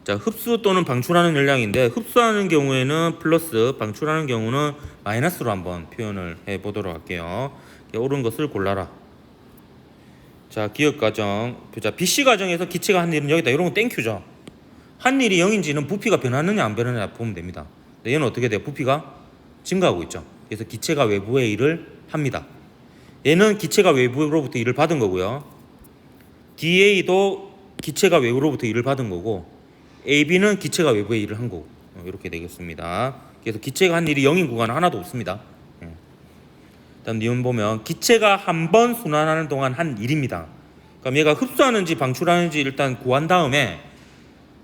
자, 흡수 또는 방출하는 열량인데 흡수하는 경우에는 플러스, 방출하는 경우는 마이너스로 한번 표현을 해보도록 할게요. 옳은 것을 골라라. 자, 기억 과정. 자, BC 과정에서 기체가 한 일은 여기다. 이런 거 땡큐죠. 한 일이 0인지는 부피가 변하느냐 안 변하느냐 보면 됩니다. 얘는 어떻게 돼요? 부피가 증가하고 있죠. 그래서 기체가 외부에 일을 합니다. 얘는 기체가 외부로부터 일을 받은 거고요. DA도 기체가 외부로부터 일을 받은 거고, AB는 기체가 외부에 일을 한 거고, 이렇게 되겠습니다. 그래서 기체가 한 일이 0인 구간은 하나도 없습니다. 다음 니은 보면 기체가 한 번 순환하는 동안 한 일입니다. 그럼 얘가 흡수하는지 방출하는지 일단 구한 다음에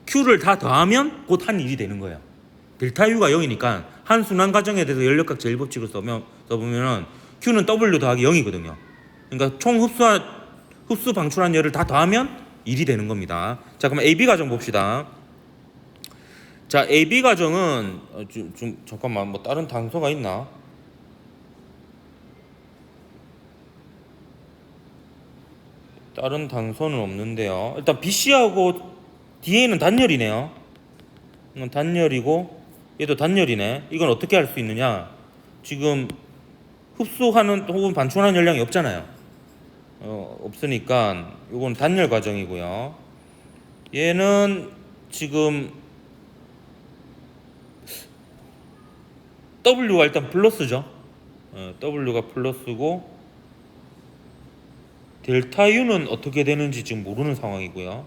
Q를 다 더하면 곧 한 일이 되는 거예요. 델타 U가 0이니까 한 순환 과정에 대해서 연력학 제1법칙을 써보면 Q는 W 더하기 0이거든요. 그러니까 총 흡수 방출한 열을 다 더하면 1이 되는 겁니다. 자, 그럼 AB 과정 봅시다. 자, AB 과정은 잠깐만, 뭐 다른 단서가 있나? 다른 단서는 없는데요. 일단 BC하고 DA는 단열이네요. 이건 단열이고 얘도 단열이네. 이건 어떻게 할 수 있느냐? 지금 흡수하는 혹은 방출하는 열량이 없잖아요. 없으니까 이건 단열 과정이고요. 얘는 지금 W가 일단 플러스죠. W가 플러스고 델타 U는 어떻게 되는지 지금 모르는 상황이고요.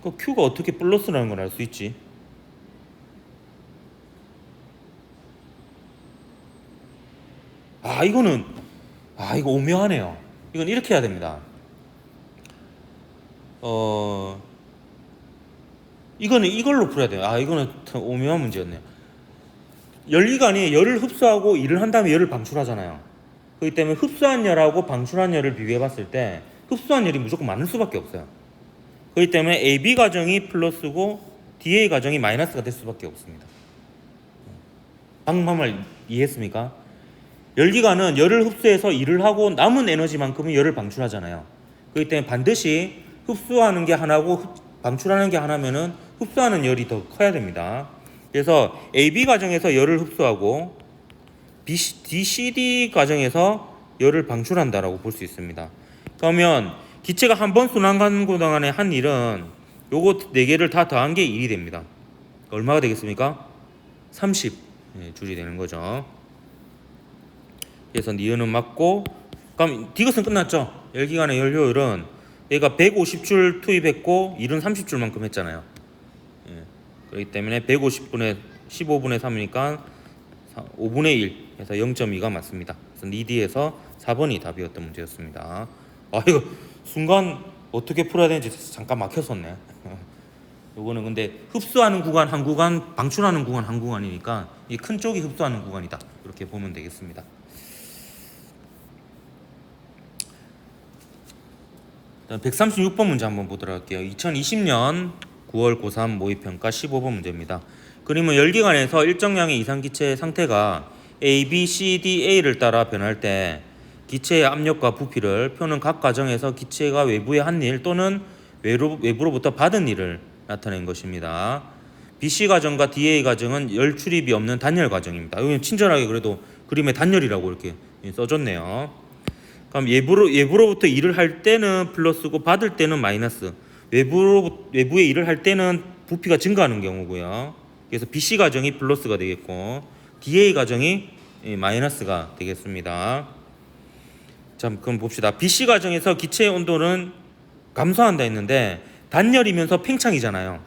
그 Q가 어떻게 플러스라는 걸 알 수 있지? 이거 오묘하네요. 이건 이렇게 해야 됩니다. 이거는 이걸로 풀어야 돼요. 이거는 오묘한 문제였네요. 열기관이 열을 흡수하고 일을 한 다음에 열을 방출하잖아요. 그렇기 때문에 흡수한 열하고 방출한 열을 비교해 봤을 때 흡수한 열이 무조건 많을 수밖에 없어요. 그렇기 때문에 AB 과정이 플러스고 DA 과정이 마이너스가 될 수밖에 없습니다. 방금 말 이해했습니까? 열기관은 열을 흡수해서 일을 하고 남은 에너지만큼은 열을 방출하잖아요. 그렇기 때문에 반드시 흡수하는 게 하나고 방출하는 게 하나면은 흡수하는 열이 더 커야 됩니다. 그래서 AB 과정에서 열을 흡수하고 DCD 과정에서 열을 방출한다라고 볼 수 있습니다. 그러면 기체가 한 번 순환 가는 동안에 한 일은 요거 4개를 다 더한 게 1이 됩니다. 얼마가 되겠습니까? 30 줄이 되는 거죠. 그래서 니은은 맞고, 그럼 디귿은 끝났죠. 열기관의 열 효율은 얘가 150줄 투입했고 1은 30줄만큼 했잖아요. 그렇기 때문에 150분의 15분의 3이니까 5분의 1 해서 0.2가 맞습니다. 그래서 니디에서 4번이 답이었던 문제였습니다. 이거 순간 어떻게 풀어야 되는지 잠깐 막혔었네. 요거는 근데 흡수하는 구간 한 구간, 방출하는 구간 한 구간이니까 이 큰 쪽이 흡수하는 구간이다. 이렇게 보면 되겠습니다. 136번 문제 한번 보도록 할게요. 2020년 9월 고3 모의평가 15번 문제입니다. 그림은 열기관에서 일정량의 이상기체의 상태가 A, B, C, D, A를 따라 변할 때 기체의 압력과 부피를 표는 각 과정에서 기체가 외부의 한 일 또는 외부로부터 받은 일을 나타낸 것입니다. BC 과정과 DA 과정은 열 출입이 없는 단열 과정입니다. 여기 친절하게 그래도 그림에 단열이라고 이렇게 써줬네요. 그럼 외부로부터 일을 할 때는 플러스고 받을 때는 마이너스. 외부에 일을 할 때는 부피가 증가하는 경우고요. 그래서 BC 과정이 플러스가 되겠고 DA 과정이 마이너스가 되겠습니다. 자, 그럼 봅시다. BC 과정에서 기체의 온도는 감소한다 했는데 단열이면서 팽창이잖아요.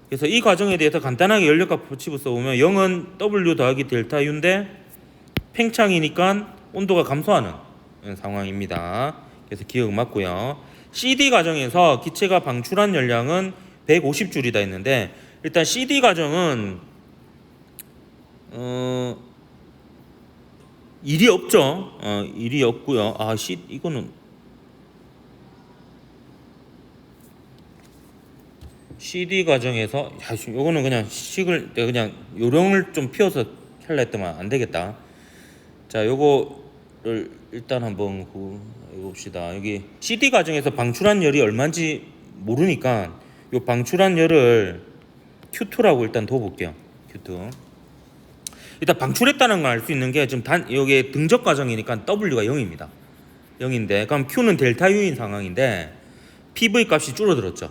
그래서 이 과정에 대해서 간단하게 연력학 법칙을 써보면 0은 W 더하기 델타 U인데 팽창이니까 온도가 감소하는 상황입니다. 그래서 기억 맞고요. CD 과정에서 기체가 방출한 열량은 150줄이다 했는데 일단 CD 과정은 일이 없죠. 일이 없고요. 이거는 CD 과정에서 요거는 그냥 식을 내가 그냥 요령을 좀 피워서 할라 했더만 안 되겠다. 자, 요거를 일단 한번 해봅시다. 여기 CD 과정에서 방출한 열이 얼마인지 모르니까 요 방출한 열을 Q2라고 일단 둬볼게요. Q2. 일단 방출했다는 걸 알 수 있는 게 지금 여기 등적 과정이니까 W가 0입니다. 0인데 그럼 Q는 델타 U인 상황인데 PV 값이 줄어들었죠.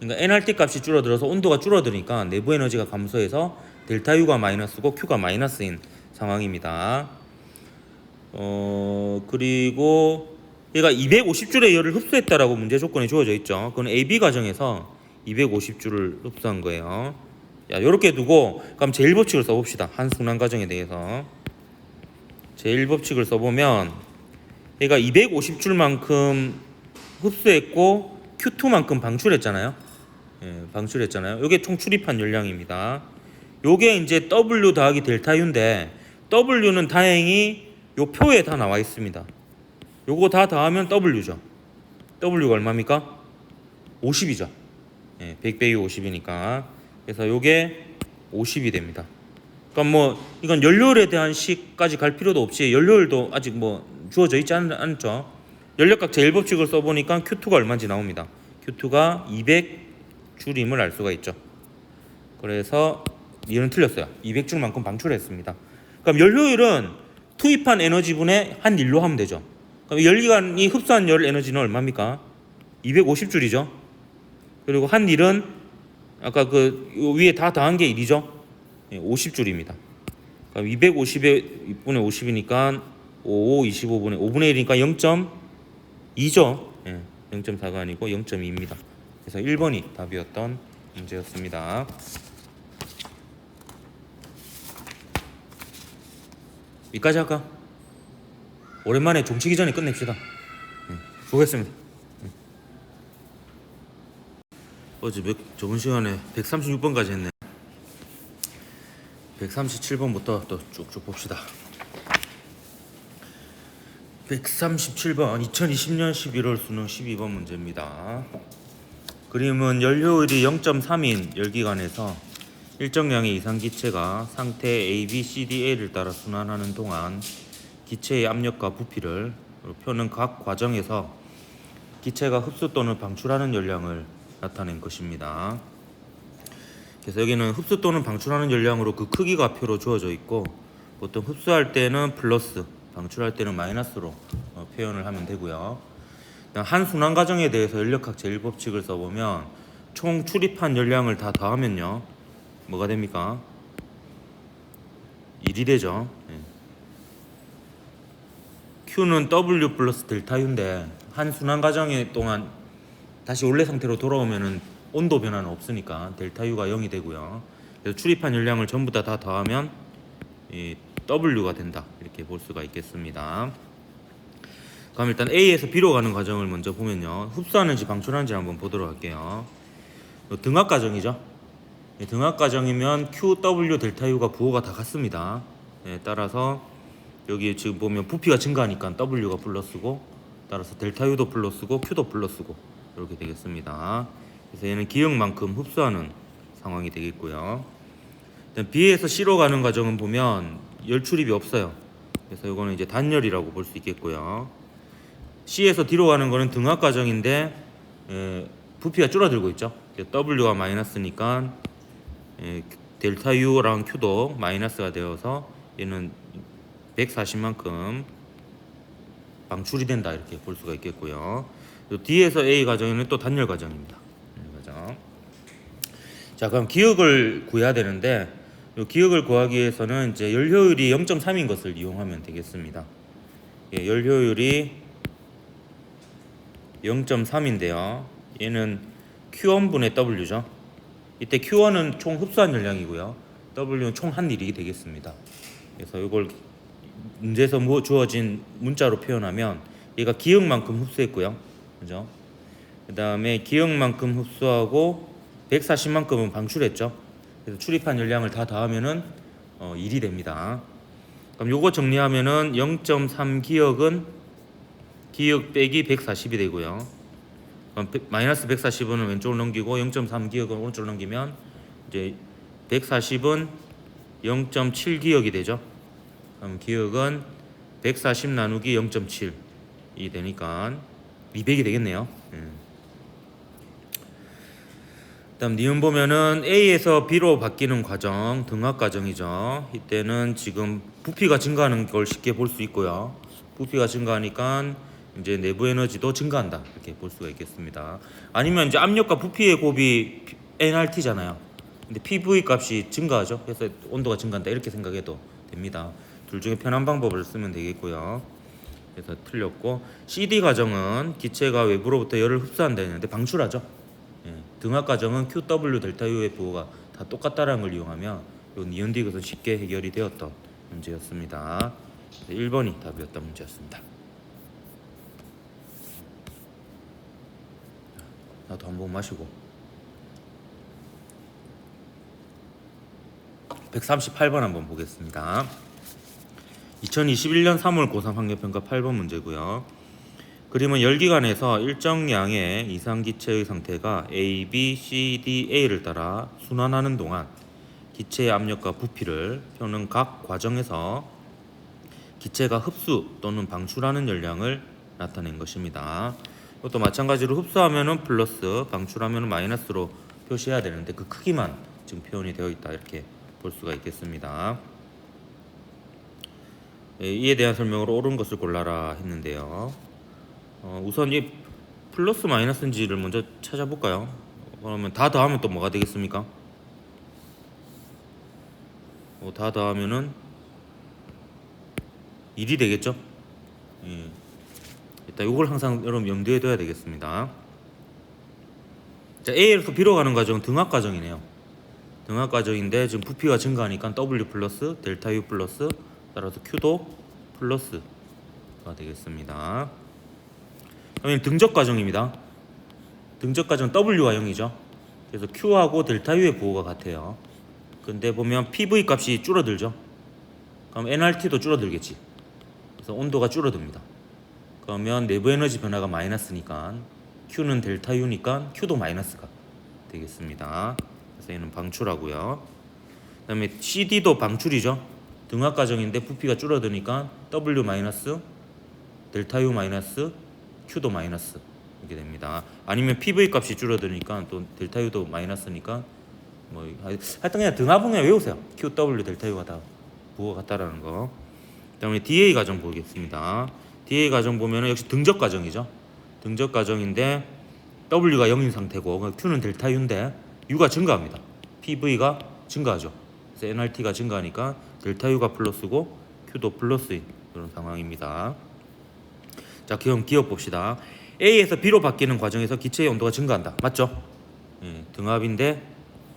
그러니까 NRT 값이 줄어들어서 온도가 줄어드니까 내부 에너지가 감소해서 델타 U가 마이너스고 Q가 마이너스인 상황입니다. 그리고 얘가 250줄의 열을 흡수했다라고 문제 조건이 주어져 있죠. 그건 AB 과정에서 250줄을 흡수한 거예요. 자, 요렇게 두고 그럼 제1법칙을 써봅시다. 한순환 과정에 대해서 제1법칙을 써보면 얘가 250줄만큼 흡수했고 Q2만큼 방출했잖아요. 방출했잖아요. 요게 총 출입한 열량입니다. 요게 이제 W 더하기 델타 U인데 W는 다행히 요 표에 다 나와 있습니다. 요거 다 더하면 W죠. W가 얼마입니까? 50이죠. 100 빼기 50이니까. 그래서 요게 50이 됩니다. 그러니까 뭐 이건 연료율에 대한 식까지 갈 필요도 없이 연료율도 아직 뭐 주어져 있지 않죠. 연력각 제1법칙을 써보니까 Q2가 얼마인지 나옵니다. Q2가 200줄임을 알 수가 있죠. 그래서 얘는 틀렸어요. 200줄만큼 방출했습니다. 그럼 연료율은 투입한 에너지분의 한 일로 하면 되죠. 그럼 열기관이 흡수한 열 에너지는 얼마입니까? 250줄이죠. 그리고 한 일은 아까 그 위에 다 더한 게 1이죠. 50줄입니다. 그럼 250에 6분의 50이니까 5, 25분의 5분의 1이니까 0.2죠. 0.4가 아니고 0.2입니다. 그래서 1번이 답이었던 문제였습니다. 여기까지 할까? 오랜만에 종치기 전에 끝냅시다. 수고했습니다. 어제 저번 시간에 136번까지 했네. 137번부터 또 쭉쭉 봅시다. 137번 2020년 11월 수능 12번 문제입니다. 그림은 연료율이 0.3인 열기관에서 일정량의 이상 기체가 상태 A, B, C, D, A를 따라 순환하는 동안 기체의 압력과 부피를, 표는 각 과정에서 기체가 흡수 또는 방출하는 열량을 나타낸 것입니다. 그래서 여기는 흡수 또는 방출하는 열량으로 그 크기가 표로 주어져 있고 보통 흡수할 때는 플러스, 방출할 때는 마이너스로 표현을 하면 되고요. 한 순환 과정에 대해서 연력학 제1법칙을 써보면 총 출입한 열량을 다 더하면요 뭐가 됩니까? 1이 되죠. Q는 W 플러스 델타 U인데 한 순환 과정의 동안 다시 원래 상태로 돌아오면은 온도 변화는 없으니까 델타 U가 0이 되고요. 그래서 출입한 열량을 전부 다 더하면 이 W가 된다 이렇게 볼 수가 있겠습니다. 그럼 일단 A에서 B로 가는 과정을 먼저 보면요 흡수하는지 방출하는지 한번 보도록 할게요. 등압 과정이죠. 등압 과정이면 Q, W, 델타 U가 부호가 다 같습니다. 따라서 여기 지금 보면 부피가 증가하니까 W가 플러스고 따라서 델타 U도 플러스고 Q도 플러스고 이렇게 되겠습니다. 그래서 얘는 기역만큼 흡수하는 상황이 되겠고요. 일단 B에서 C로 가는 과정은 보면 열 출입이 없어요. 그래서 이거는 이제 단열이라고 볼 수 있겠고요. C에서 D로 가는 거는 등압 과정인데 부피가 줄어들고 있죠. W가 마이너스니까 델타 U랑 Q도 마이너스가 되어서 얘는 140만큼 방출이 된다 이렇게 볼 수가 있겠고요. D에서 A 과정에는 또 단열 과정입니다. 자, 그럼 기역을 구해야 되는데 이 기역을 구하기 위해서는 이제 열효율이 0.3인 것을 이용하면 되겠습니다. 열효율이 0.3인데요. 얘는 Q1분의 W죠. 이때 Q1은 총 흡수한 열량이고요. W는 총 한 일이 되겠습니다. 그래서 이걸 문제에서 주어진 문자로 표현하면 얘가 기역만큼 흡수했고요. 그죠? 그 다음에 기역만큼 흡수하고 140만큼은 방출했죠. 그래서 출입한 열량을 다 더하면은 1이 됩니다. 그럼 요거 정리하면은 0.3 기역은 기역 빼기 140이 되고요. 그럼 마이너스 140은 왼쪽으로 넘기고 0.3 기역은 오른쪽으로 넘기면 이제 140은 0.7 기역이 되죠. 그럼 기역은 140 나누기 0.7이 되니까 200이 되겠네요. 그다음 니은 보면은 A에서 B로 바뀌는 과정, 등압 과정이죠. 이때는 지금 부피가 증가하는 걸 쉽게 볼 수 있고요. 부피가 증가하니까 이제 내부 에너지도 증가한다 이렇게 볼 수가 있겠습니다. 아니면 이제 압력과 부피의 곱이 nRT잖아요. 근데 PV 값이 증가하죠. 그래서 온도가 증가한다 이렇게 생각해도 됩니다. 둘 중에 편한 방법을 쓰면 되겠고요. 그래서 틀렸고 CD 과정은 기체가 외부로부터 열을 흡수한다 했는데 방출하죠. 등압 과정은 QW 델타 U의 부호가 다 똑같다라는 걸 이용하면 이 니은 디귿은 쉽게 해결이 되었던 문제였습니다. 1번이 답이었던 문제였습니다. 나도 한번 마시고 138번 한번 보겠습니다. 2021년 3월 고3 환경평가 8번 문제고요. 그림은 열기관에서 일정량의 이상기체의 상태가 A, B, C, D, A를 따라 순환하는 동안 기체의 압력과 부피를 표는 각 과정에서 기체가 흡수 또는 방출하는 열량을 나타낸 것입니다. 이것도 마찬가지로 흡수하면은 플러스, 방출하면은 마이너스로 표시해야 되는데 그 크기만 지금 표현이 되어 있다 이렇게 볼 수가 있겠습니다. 이에 대한 설명으로 옳은 것을 골라라 했는데요. 우선 이 플러스 마이너스인지를 먼저 찾아볼까요? 그러면 다 더하면 또 뭐가 되겠습니까? 다 더하면은 1이 되겠죠? 일단 이걸 항상 여러분 염두에 둬야 되겠습니다. 자, A에서 B로 가는 과정은 등압 과정이네요. 등압 과정인데 지금 부피가 증가하니까 W 플러스 델타 U 플러스 따라서 Q도 플러스가 되겠습니다. 그러면 등적 과정입니다. 등적 과정 W가 0이죠. 그래서 Q하고 델타 U의 부호가 같아요. 근데 보면 PV 값이 줄어들죠. 그럼 nRT도 줄어들겠지. 그래서 온도가 줄어듭니다. 그러면 내부 에너지 변화가 마이너스니까 Q는 델타 U니까 Q도 마이너스가 되겠습니다. 그래서 얘는 방출하고요. 그 다음에 CD도 방출이죠. 등압 과정인데 부피가 줄어드니까 W 마이너스 델타 U 마이너스 Q도 마이너스 이렇게 됩니다. 아니면 PV 값이 줄어드니까 또 델타 U도 마이너스니까 뭐 하여튼 그냥 등압은 그냥 외우세요. QW 델타 U가 다 부호가 같다라는 거. 그다음에 DA 과정 보겠습니다. DA 과정 보면은 역시 등적 과정이죠. 등적 과정인데 W가 0인 상태고 Q는 델타 U인데 U가 증가합니다. PV가 증가하죠. 그래서 nRT가 증가하니까 델타 U가 플러스고 Q도 플러스인 그런 상황입니다. 자, 그럼 기억 봅시다. A에서 B로 바뀌는 과정에서 기체의 온도가 증가한다. 맞죠? 등압인데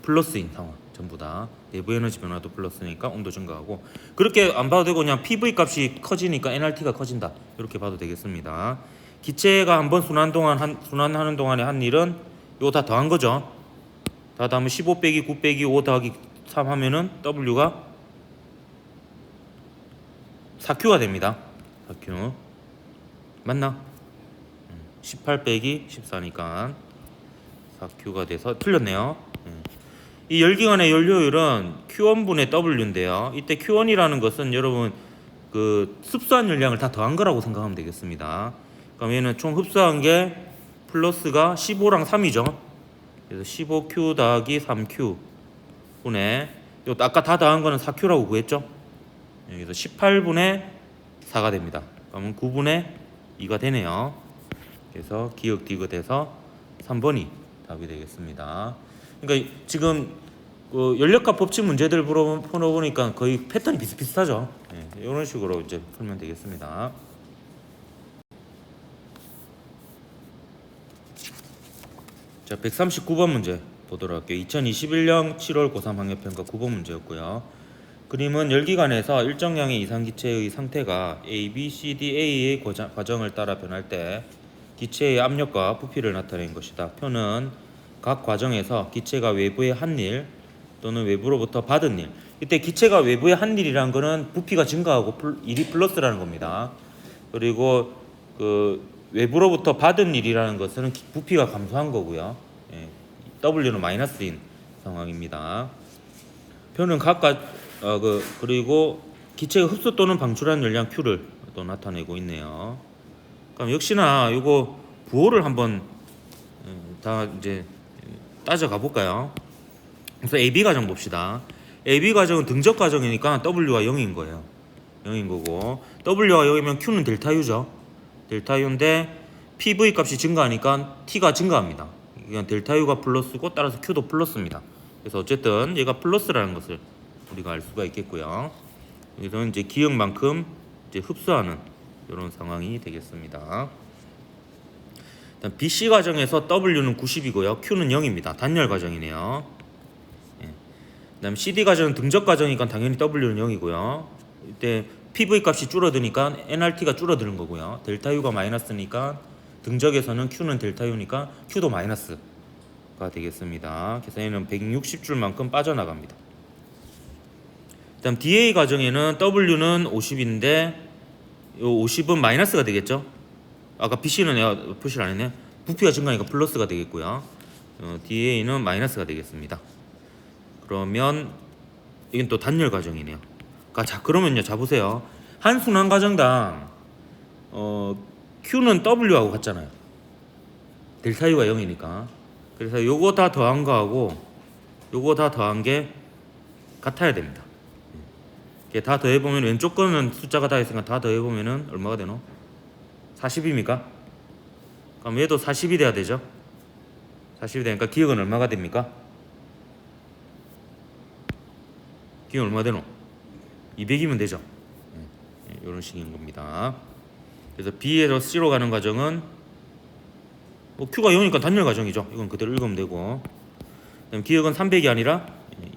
플러스인 상황 전부 다 내부 에너지 변화도 플러스니까 온도 증가하고 그렇게 안 봐도 되고 그냥 PV 값이 커지니까 nRT가 커진다 이렇게 봐도 되겠습니다. 기체가 한번 순환하는 동안에 한 일은 이거 다 더한 거죠. 다 더하면 15 빼기 9 빼기 5 더하기 3 하면은 W가 4Q가 됩니다. 4Q 맞나? 18 빼기 14니까 4Q가 돼서 틀렸네요. 이 열기관의 연료율은 Q1분의 W인데요. 이때 Q1이라는 것은 여러분 그 흡수한 열량을 다 더한 거라고 생각하면 되겠습니다. 그럼 얘는 총 흡수한 게 플러스가 15랑 3이죠. 그래서 15Q 더하기 3Q 분의 요 아까 다 더한 거는 4Q라고 구했죠. 여기서 18분의 4가 됩니다. 그러면 9분의 2가 되네요. 그래서 기억 디귿에서 3번이 답이 되겠습니다. 그러니까 지금 연력학 법칙 문제들 풀어보니까 거의 패턴이 비슷비슷하죠. 이런 식으로 이제 풀면 되겠습니다. 자, 139번 문제 보도록 할게요. 2021년 7월 고3 학력평가 9번 문제였고요. 그림은 열기관에서 일정량의 이상기체의 상태가 A, B, C, D, A의 과정을 따라 변할 때 기체의 압력과 부피를 나타낸 것이다. 표는 각 과정에서 기체가 외부의 한일 또는 외부로부터 받은 일. 이때 기체가 외부에 한 일이란 거는 부피가 증가하고 일이 플러스라는 겁니다. 그리고 그 외부로부터 받은 일이라는 것은 부피가 감소한 거고요. 예, W는 마이너스인 상황입니다. 표는 각각 그리고 기체가 흡수 또는 방출한 열량 Q를 또 나타내고 있네요. 그럼 역시나 이거 부호를 한번 다 이제 따져가 볼까요? 그래서 AB 과정 봅시다. AB 과정은 등적 과정이니까 W가 0인 거예요. 0인 거고 W가 0이면 Q는 델타 U죠. 델타 U인데 PV 값이 증가하니까 T가 증가합니다. 그러니까 델타 U가 플러스고 따라서 Q도 플러스입니다. 그래서 어쨌든 얘가 플러스라는 것을 우리가 알 수가 있겠고요. 여기서 이제 기역만큼 이제 흡수하는 이런 상황이 되겠습니다. 일단 BC 과정에서 W는 90이고요. Q는 0입니다. 단열 과정이네요. 예. 그다음 CD 과정은 등적 과정이니까 당연히 W는 0이고요. 이때 PV 값이 줄어드니까 NRT가 줄어드는 거고요. 델타 U가 마이너스니까 등적에서는 Q는 델타 U니까 Q도 마이너스가 되겠습니다. 그래서 얘는 160줄만큼 빠져나갑니다. 그다음 DA 과정에는 W는 50인데 요 50은 마이너스가 되겠죠. 아까 BC는 내가 표시를 안 했네. 부피가 증가하니까 플러스가 되겠고요. DA는 마이너스가 되겠습니다. 그러면 이건 또 단열 과정이네요. 자 그러면요, 자 보세요. 한 순환 과정당 Q는 W하고 같잖아요. 델타 U가 0이니까. 그래서 요거 다 더한 거하고 요거 다 더한 게 같아야 됩니다. 다 더해보면 왼쪽 거는 숫자가 다 있으니까 다 더해보면은 얼마가 되노? 40입니까? 그럼 얘도 40이 돼야 되죠? 40이 되니까 기억은 얼마가 됩니까? 기억 얼마 되노? 200이면 되죠? 이런 식인 겁니다. 그래서 B에서 C로 가는 과정은 Q가 0이니까 단열 과정이죠. 이건 그대로 읽으면 되고, 그다음 기억은 300이 아니라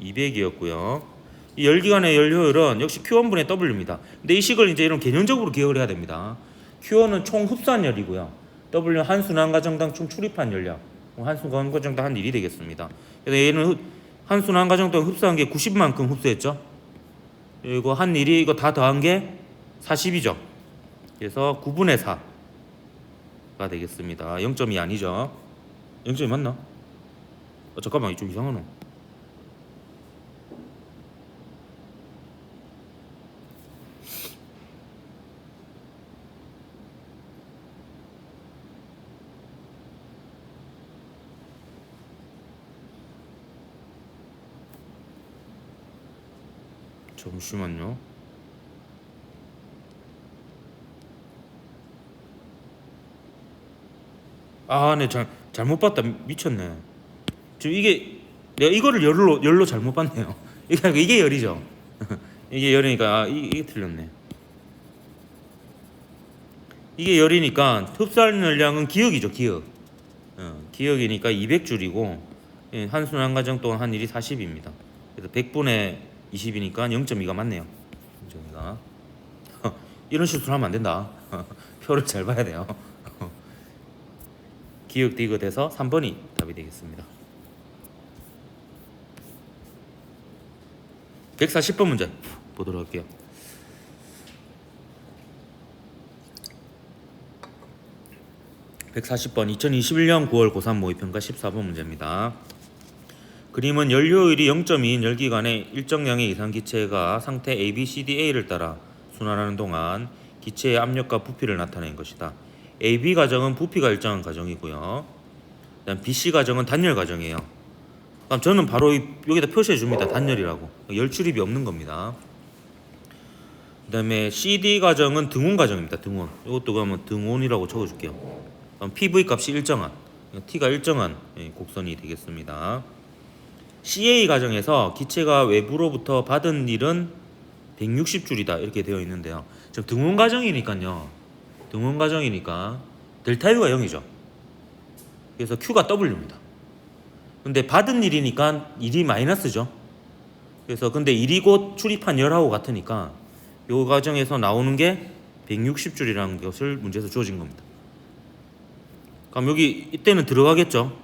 200이었고요. 이 열기관의 연료율은 역시 Q1분의 W입니다. 근데 이 식을 이제 이런 개념적으로 기억을 해야 됩니다. Q1은 총 흡수한 열이고요. W는 한 순환 과정당 총 출입한 열량, 한 순환 과정당 한 일이 되겠습니다. 그래서 얘는 한 순환 과정당 흡수한 게 90만큼 흡수했죠. 그리고 한 일이 이거 다 더한 게 40이죠. 그래서 9분의 4가 되겠습니다. 0.2 아니죠. 0.2 맞나? 잠깐만, 이좀 이상하노. 잠시만요. 네, 잘못 봤다. 미쳤네. 지금 이게 내가 이거를 열로 잘못 봤네요. 이게 열이죠. 이게 열이니까 이게 틀렸네. 이게 열이니까 흡수하는 열량은 기억이죠. 기억이니까 200줄이고 한 순환 과정 동안 한 일이 40입니다. 그래서 100분의 20이니까 0.2가 맞네요. 0.2가. 이런 실수를 하면 안 된다. 표를 잘 봐야 돼요. 기억 디귿 돼서 3번이 답이 되겠습니다. 140번 문제 보도록 할게요. (140번) 2021년 9월 고3 모의평가 14번 문제입니다. 그림은 연료율이 0.2인 열기관의 일정량의 이상 기체가 상태 A, B, C, D, A를 따라 순환하는 동안 기체의 압력과 부피를 나타낸 것이다. A, B 과정은 부피가 일정한 과정이고요. 그다음 B, C 과정은 단열 과정이에요. 그럼 저는 바로 여기다 표시해 줍니다. 단열이라고. 열 출입이 없는 겁니다. 그다음에 C, D 과정은 등온 과정입니다. 등온. 이것도 그러면 등온이라고 적어줄게요. 그럼 PV 값이 일정한, T가 일정한 곡선이 되겠습니다. CA 과정에서 기체가 외부로부터 받은 일은 160줄이다 이렇게 되어 있는데요. 지금 등온 과정이니까요. 등온 과정이니까 델타 U가 0이죠. 그래서 Q가 W입니다. 근데 받은 일이니까 일이 마이너스죠. 그래서 근데 일이 곧 출입한 열하고 같으니까 이 과정에서 나오는 게 160줄이라는 것을 문제에서 주어진 겁니다. 그럼 여기 이때는 들어가겠죠.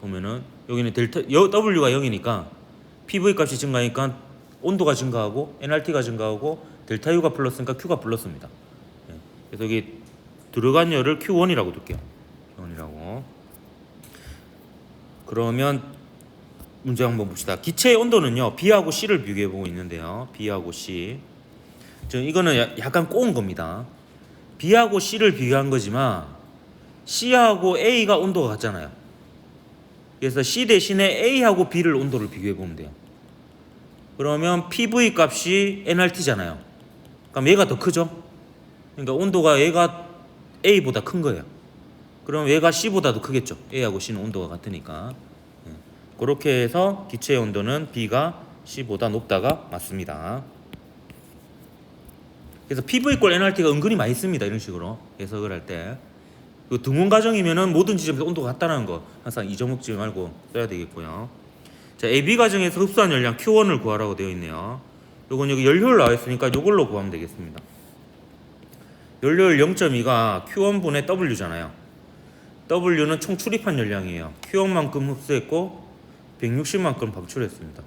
보면은 여기는 델타 W가 0이니까 PV 값이 증가하니까 온도가 증가하고 NRT가 증가하고 델타 U가 플러스니까 Q가 플러스입니다. 예. 그래서 여기 들어간 열을 Q1이라고 둘게요. Q1이라고. 그러면 문제 한번 봅시다. 기체의 온도는요, B하고 C를 비교해 보고 있는데요. B하고 C. 이거는 약간 꼬은 겁니다. B하고 C를 비교한 거지만 C하고 A가 온도가 같잖아요. 그래서 C 대신에 A하고 B를 온도를 비교해 보면 돼요. 그러면 PV 값이 nRT잖아요. 그럼 얘가 더 크죠? 그러니까 온도가 얘가 A보다 큰 거예요. 그럼 얘가 C보다도 크겠죠. A하고 C는 온도가 같으니까. 그렇게 해서 기체의 온도는 B가 C보다 높다가 맞습니다. 그래서 PV = nRT가 은근히 많이 씁니다. 이런 식으로 해석을 할 때. 등원 과정이면은 모든 지점에서 온도가 같다는 거 항상 잊어먹지 말고 써야 되겠고요. 자, AB 과정에서 흡수한 열량 Q1을 구하라고 되어 있네요. 요건 여기 연료율 나와 있으니까 요걸로 구하면 되겠습니다. 연료율 0.2가 Q1분의 W잖아요. W는 총 출입한 열량이에요. Q1만큼 흡수했고 160만큼 방출했습니다.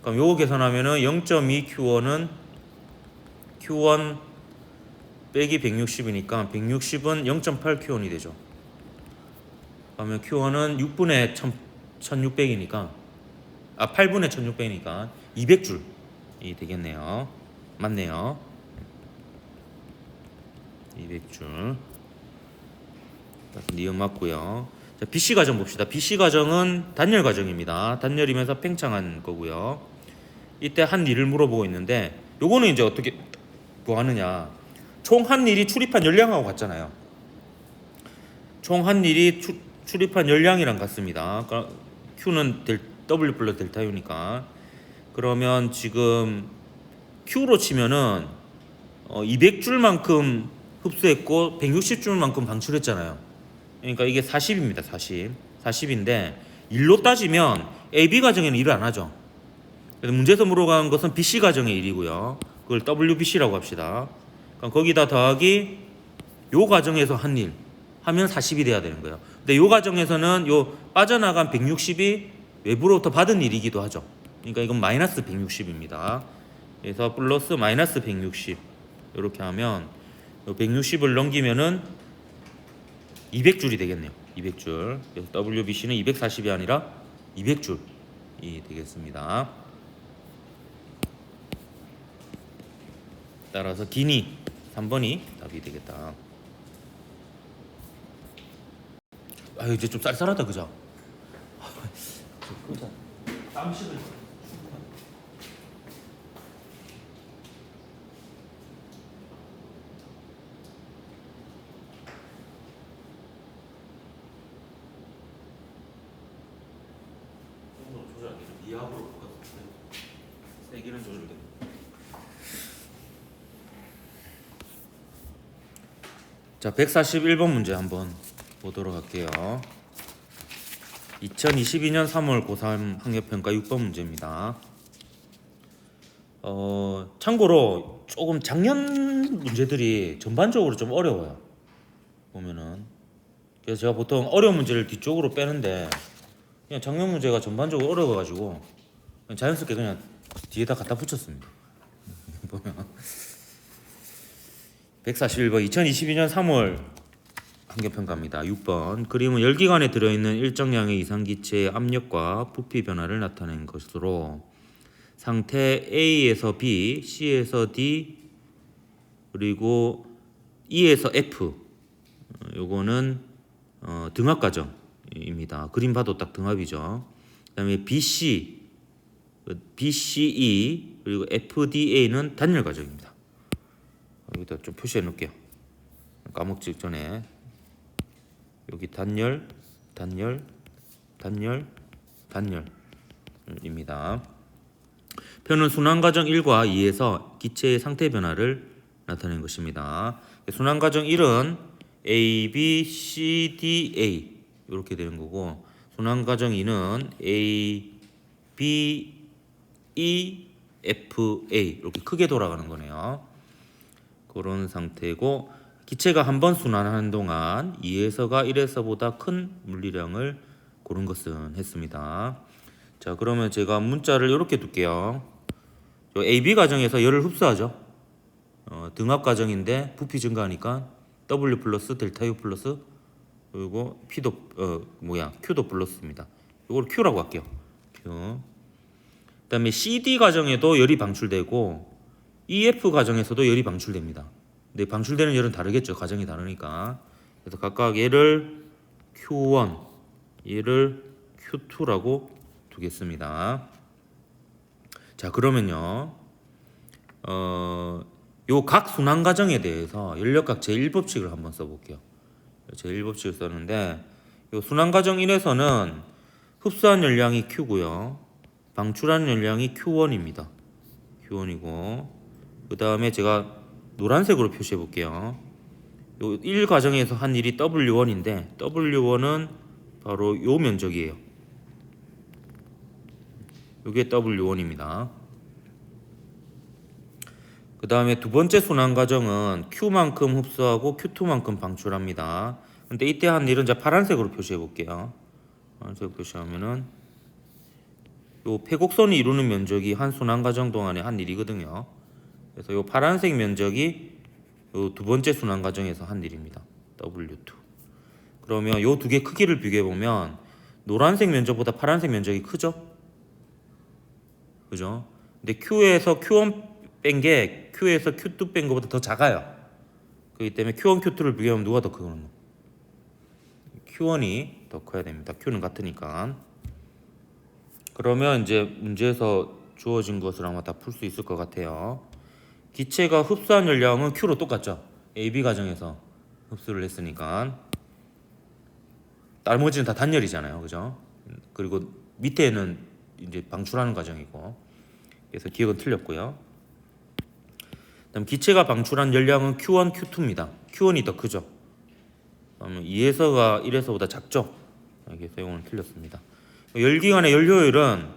그럼 요거 계산하면은 0.2 Q1은 Q1 빼기 160이니까 160은 0.8 Q1이 되죠. 그러면 Q1은 6분의 1600이니까 8분의 1600이니까 200줄이 되겠네요. 맞네요. 200줄. 니은 맞고요. 자, BC 과정 봅시다. BC 과정은 단열 과정입니다. 단열이면서 팽창한 거고요. 이때 한 일을 물어보고 있는데 요거는 이제 어떻게 뭐 하느냐. 총 한 일이 출입한 열량하고 같잖아요. 총 한 일이 출입한 열량이랑 같습니다. 그러니까 Q는 W 플러스 델타 U니까. 그러면 지금 Q로 치면은 200줄만큼 흡수했고 160줄만큼 방출했잖아요. 그러니까 이게 40입니다. 40인데 일로 따지면 AB 과정에는 일을 안 하죠. 그래서 문제에서 물어간 것은 BC 과정의 일이고요. 그걸 WBC라고 합시다. 그러니까 거기다 더하기 요 과정에서 한 일 하면 40이 돼야 되는 거예요. 근데 요 과정에서는 요 빠져나간 160이 외부로부터 받은 일이기도 하죠. 그러니까 이건 마이너스 160입니다. 그래서 플러스 마이너스 160 이렇게 하면 요 160을 넘기면은 200줄이 되겠네요. 200줄. 그래서 WBC는 240이 아니라 200줄이 되겠습니다. 따라서 기니 3번이 답이 되겠다. 이제 좀 쌀쌀하다 그죠? 땀 식을 이하로 세기는 조절됩니다. 자, 141번 문제 한번 보도록 할게요. 2022년 3월 고3 학력평가 6번 문제입니다. 참고로 조금 작년 문제들이 전반적으로 좀 어려워요. 보면은. 그래서 제가 보통 어려운 문제를 뒤쪽으로 빼는데 그냥 작년 문제가 전반적으로 어려워가지고 그냥 자연스럽게 그냥 뒤에다 갖다 붙였습니다. 보면 141번 2022년 3월 환경평가입니다. 6번 그림은 열기관에 들어있는 일정량의 이상기체의 압력과 부피 변화를 나타낸 것으로 상태 A에서 B, C에서 D, 그리고 E에서 F 요거는 등압 과정입니다. 그림 봐도 딱 등압이죠. 그 다음에 BC, BCE 그리고 FDA는 단열 과정입니다. 여기다 좀 표시해 놓을게요. 까먹기 전에 여기 단열, 단열, 단열, 단열입니다. 표는 순환 과정 1과 2에서 기체의 상태 변화를 나타낸 것입니다. 순환 과정 1은 A, B, C, D, A 이렇게 되는 거고 순환 과정 2는 A, B, E, F, A 이렇게 크게 돌아가는 거네요. 그런 상태고 기체가 한 번 순환하는 동안 2에서가 1에서보다 큰 물리량을 고른 것은 했습니다. 자, 그러면 제가 문자를 이렇게 둘게요. 요 AB 과정에서 열을 흡수하죠. 등압 과정인데 부피 증가하니까 W 플러스 델타 U 플러스 그리고 P도 Q도 플러스입니다. 이걸 Q라고 할게요. Q. 그다음에 CD 과정에도 열이 방출되고 EF 과정에서도 열이 방출됩니다. 근데 방출되는 열은 다르겠죠. 과정이 다르니까. 그래서 각각 얘를 Q1, 얘를 Q2라고 두겠습니다. 자, 그러면요. 요 각 순환 과정에 대해서 연력학 제1법칙을 한번 써볼게요. 제1법칙을 썼는데 요 순환 과정 1에서는 흡수한 열량이 Q고요. 방출한 열량이 Q1입니다. Q1이고 그 다음에 제가 노란색으로 표시해 볼게요. 요 1 과정에서 한 일이 W1인데 W1은 바로 요 면적이에요. 요게 W1입니다. 그 다음에 두 번째 순환 과정은 Q만큼 흡수하고 Q2만큼 방출합니다. 근데 이때 한 일은 제가 파란색으로 표시해 볼게요. 파란색 표시하면은 요 패곡선이 이루는 면적이 한 순환 과정 동안에 한 일이거든요. 그래서 요 파란색 면적이 요 두 번째 순환 과정에서 한 일입니다. W2. 그러면 요 두 개 크기를 비교해 보면 노란색 면적보다 파란색 면적이 크죠? 그죠? 근데 Q에서 Q1 뺀 게 Q에서 Q2 뺀 것보다 더 작아요. 그렇기 때문에 Q1, Q2를 비교하면 누가 더 크거든요? Q1이 더 커야 됩니다. Q는 같으니까. 그러면 이제 문제에서 주어진 것을 아마 다 풀 수 있을 것 같아요. 기체가 흡수한 열량은 Q로 똑같죠. AB 과정에서 흡수를 했으니까. 나머지는 다 단열이잖아요. 그죠? 그리고 밑에는 이제 방출하는 과정이고. 그래서 기억은 틀렸고요. 그다음 기체가 방출한 열량은 Q1, Q2입니다. Q1이 더 크죠. 그러면 2에서가 1에서보다 작죠. 그래서 이거는 틀렸습니다. 열기관의 연료율은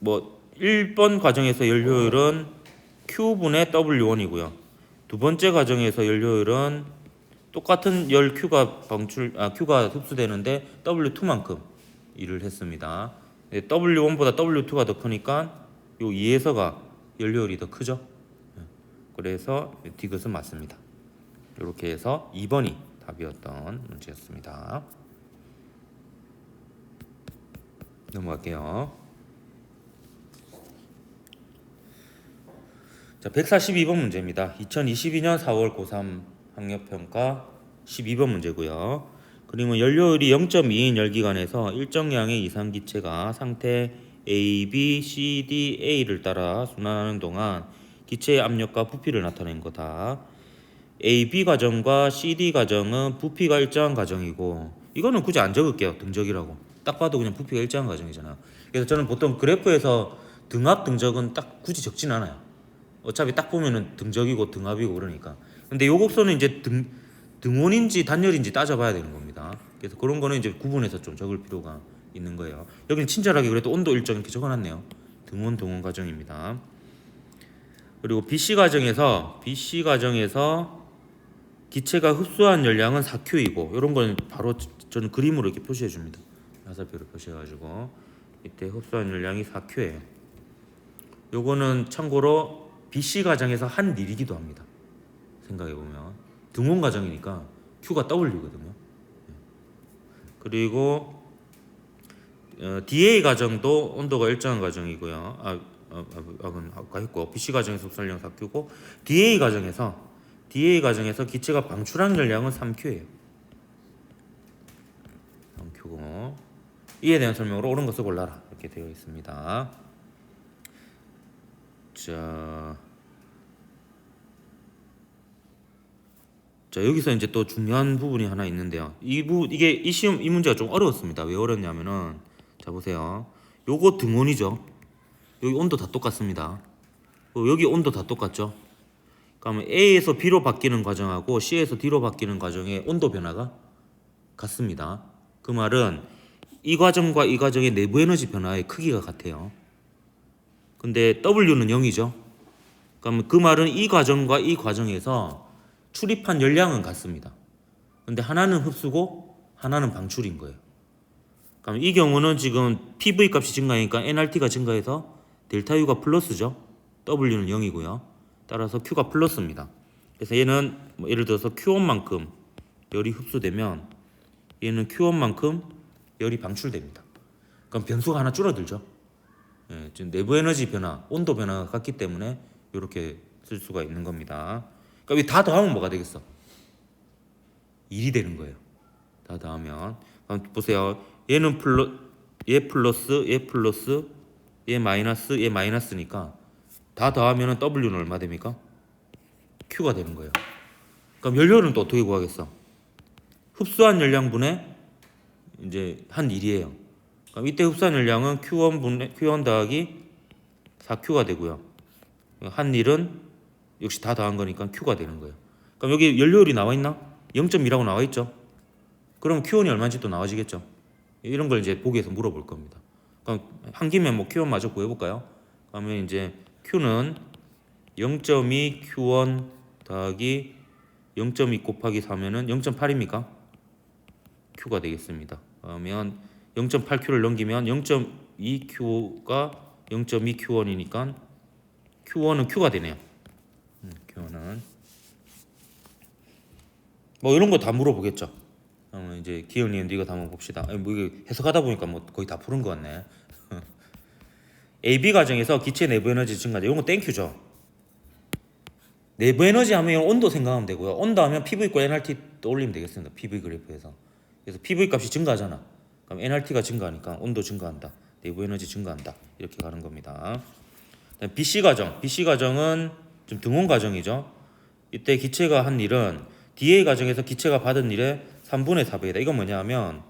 1번 과정에서 연료율은 Q분의 W1이고요. 두 번째 과정에서 연료율은 똑같은 열 Q가 흡수되는데 W2만큼 일을 했습니다. W1보다 W2가 더 크니까 요 2에서가 연료율이 더 크죠. 그래서 디귿은 맞습니다. 이렇게 해서 2번이 답이었던 문제였습니다. 넘어갈게요. 자, 142번 문제입니다. 2022년 4월 고3 학력평가 12번 문제고요. 그러면 연료율이 0.2인 열기관에서 일정량의 이상기체가 상태 A, B, C, D, A를 따라 순환하는 동안 기체의 압력과 부피를 나타낸 거다. A, B 과정과 C, D 과정은 부피가 일정한 과정이고 이거는 굳이 안 적을게요. 등적이라고. 딱 봐도 그냥 부피가 일정한 과정이잖아요. 그래서 저는 보통 그래프에서 등압, 등적은 딱 굳이 적진 않아요. 어차피 딱 보면은 등적이고 등압이고 그러니까. 근데 요 곡선은 이제 등원인지 단열인지 따져봐야 되는 겁니다. 그래서 그런 거는 이제 구분해서 좀 적을 필요가 있는 거예요. 여기는 친절하게 그래도 온도 일정 이렇게 적어놨네요. 등원 과정입니다. 그리고 BC 과정에서 기체가 흡수한 열량은 4Q이고 이런 거는 바로 저는 그림으로 이렇게 표시해 줍니다. 화살표로 표시해가지고 이때 흡수한 열량이 4Q예요. 요거는 참고로 BC 과정에서 한 일이기도 합니다. 생각해 보면 등원 과정이니까 Q가 W거든요. 그리고 DA 과정도 온도가 일정한 과정이고요. 아까 했고 BC 과정에서 흡수열량 4Q고 DA 과정에서 기체가 방출한 열량은 3Q예요. 3Q고 이에 대한 설명으로 옳은 것을 골라라 이렇게 되어 있습니다. 자, 여기서 이제 또 중요한 부분이 하나 있는데요. 이 문제가 좀 어려웠습니다. 왜 어렵냐면은 자 보세요. 요거 등온이죠. 여기 온도 다 똑같습니다. 여기 온도 다 똑같죠. 그러면 A에서 B로 바뀌는 과정하고 C에서 D로 바뀌는 과정의 온도 변화가 같습니다. 그 말은 이 과정과 이 과정의 내부 에너지 변화의 크기가 같아요. 근데 W는 0이죠. 그러면 그 말은 이 과정과 이 과정에서 출입한 열량은 같습니다. 근데 하나는 흡수고 하나는 방출인 거예요. 그럼 이 경우는 지금 PV 값이 증가하니까 NRT가 증가해서 델타 U가 플러스죠. W는 0이고요. 따라서 Q가 플러스입니다. 그래서 얘는 뭐 예를 들어서 Q1만큼 열이 흡수되면 얘는 Q1만큼 열이 방출됩니다. 그럼 변수가 하나 줄어들죠. 예, 지금 내부 에너지 변화, 온도 변화가 같기 때문에 이렇게 쓸 수가 있는 겁니다. 그러니까 다 더하면 뭐가 되겠어? 1이 되는 거예요. 다 더하면. 그럼 보세요. 얘는 얘 플러스, 얘 플러스, 얘 마이너스, 얘 마이너스니까 다 더하면 W는 얼마 됩니까? Q가 되는 거예요. 그럼 연료는 또 어떻게 구하겠어? 흡수한 열량분의 이제 한 1이에요. 그럼 이때 흡수한 열량은 Q1 더하기 4Q가 되고요. 한 1은 역시 다 더한 거니까 Q가 되는 거예요. 그럼 여기 연료율이 나와 있나? 0.2라고 나와 있죠. 그럼 Q1이 얼마인지 또 나와지겠죠. 이런 걸 이제 보기에서 물어볼 겁니다. 그럼 한 김에 뭐 Q1 마저 구해볼까요? 그러면 이제 Q는 0.2 Q1 더하기 0.2 곱하기 4면은 0.8입니까? Q가 되겠습니다. 그러면 0.8Q를 넘기면 0.2Q가 0.2Q1이니까 Q1은 Q가 되네요. Q1은 뭐 이런 거 다 물어보겠죠. 이제 기현님 이거 다 한번 봅시다. 뭐 이거 해석하다 보니까 뭐 거의 다 푸른 것 같네. AB 과정에서 기체 내부 에너지 증가제 이런 거 땡큐죠. 내부 에너지 하면 온도 생각하면 되고요. 온도 하면 PV 과 NRT 떠올리면 되겠습니다. PV 그래프에서. 그래서 PV 값이 증가하잖아. 그럼 NRT가 증가하니까 온도 증가한다. 내부 에너지 증가한다. 이렇게 가는 겁니다. BC 과정. BC 과정은 좀 등원 과정이죠. 이때 기체가 한 일은 DA 과정에서 기체가 받은 일의 3분의 4배이다. 이건 뭐냐면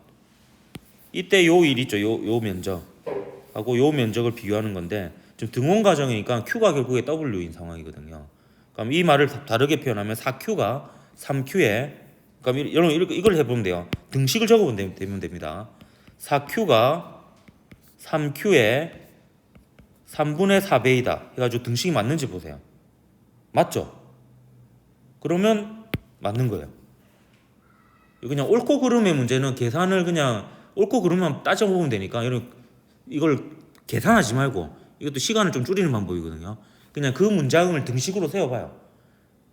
이때 요 일 있죠. 요 면적하고 요 면적을 비교하는 건데 지금 등원 과정이니까 Q가 결국에 W인 상황이거든요. 그럼 이 말을 다르게 표현하면 4Q가 3Q에 그럼 여러분 이걸 해보면 돼요. 등식을 적어보면 되면 됩니다. 4Q가 3Q에 3분의 4배이다 해가지고 등식이 맞는지 보세요. 맞죠? 그러면 맞는 거예요. 그냥 옳고 그름의 문제는 계산을 그냥 옳고 그름만 따져보면 되니까 이걸 계산하지 말고 이것도 시간을 좀 줄이는 방법이거든요. 그냥 그 문장을 등식으로 세워봐요.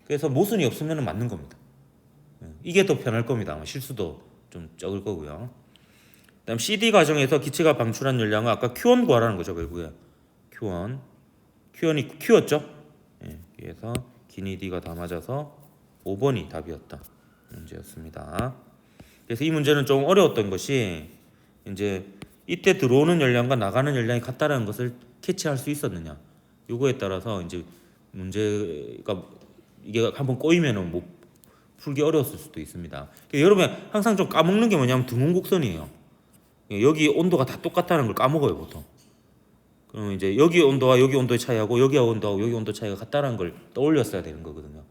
그래서 모순이 없으면 맞는 겁니다. 이게 더 편할 겁니다. 아마 실수도 좀 적을 거고요. 그다음 CD 과정에서 기체가 방출한 열량은 아까 Q1 구하라는 거죠. 결국에 Q1이 Q였죠. 그래서 기니 D가 다 맞아서 5번이 답이었다. 문제였습니다. 그래서 이 문제는 좀 어려웠던 것이 이제 이때 들어오는 열량과 나가는 열량이 같다라는 것을 캐치할 수 있었느냐. 요거에 따라서 이제 문제가 이게 한번 꼬이면은 뭐 풀기 어려웠을 수도 있습니다. 그러니까 여러분 항상 좀 까먹는 게 뭐냐면 등원곡선이에요. 여기 온도가 다 똑같다는 걸 까먹어요 보통. 그러면 이제 여기 온도와 여기 온도의 차이하고 여기 온도하고 여기 온도 차이가 같다는 걸 떠올렸어야 되는 거거든요.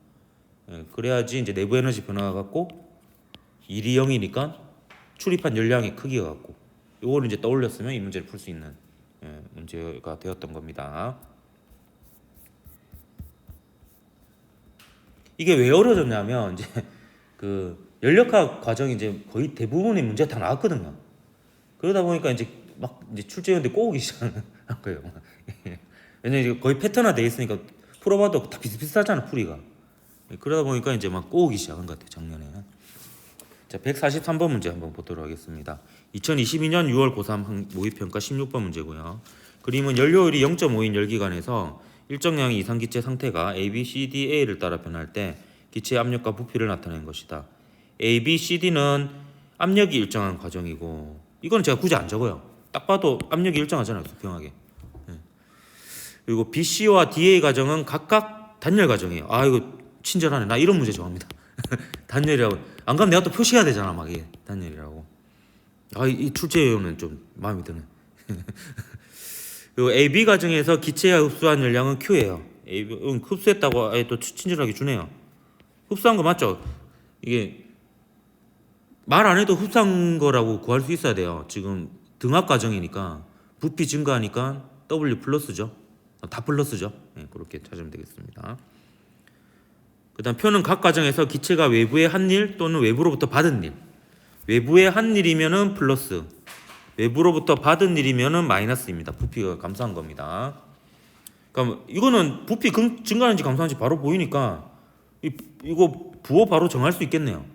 그래야지 이제 내부 에너지 변화가 같고 1이 0이니까 출입한 열량의 크기가 같고 요거를 이제 떠올렸으면 이 문제를 풀 수 있는 문제가 되었던 겁니다. 이게 왜 어려졌냐면 이제 그 연력학 과정이 이제 거의 대부분의 문제가 다 나왔거든요. 그러다 보니까 이제 막 이제 출제위원들 꼬우기 시작한 거예요. 왜냐면 거의 패턴화돼 있으니까 풀어봐도 다 비슷비슷하잖아 풀이가. 그러다 보니까 이제 막 꼬우기 시작한 것 같아요 작년에. 자 143번 문제 한번 보도록 하겠습니다. 2022년 6월 고3 모의평가 16번 문제고요. 그림은 연료율이 0.5인 열기관에서 일정량의 이상기체 상태가 A, B, C, D, A를 따라 변할 때 기체의 압력과 부피를 나타내는 것이다. A, B, C, D는 압력이 일정한 과정이고 이건 제가 굳이 안 적어요. 딱 봐도 압력이 일정하잖아요. 수평하게. 그리고 B, C와 DA 과정은 각각 단열 과정이에요. 아 이거 친절하네. 나 이런 문제 좋아합니다. 단열이라고 안 그러면 내가 또 표시해야 되잖아. 막 이게 단열이라고. 아 이 출제요는 좀 마음에 드네. 그리고 AB 과정에서 기체가 흡수한 열량은 Q예요. 흡수했다고 아예 또 친절하게 주네요. 흡수한 거 맞죠? 이게 말 안 해도 흡수한 거라고 구할 수 있어야 돼요. 지금 등압 과정이니까 부피 증가하니까 W 플러스죠. 다 플러스죠. 그렇게 찾으면 되겠습니다. 그다음 표는 각 과정에서 기체가 외부의 한 일 또는 외부로부터 받은 일. 외부의 한 일이면은 플러스, 외부로부터 받은 일이면은 마이너스입니다. 부피가 감소한 겁니다. 그럼 이거는 부피 증가하는지 감소하는지 바로 보이니까 이거 부호 바로 정할 수 있겠네요.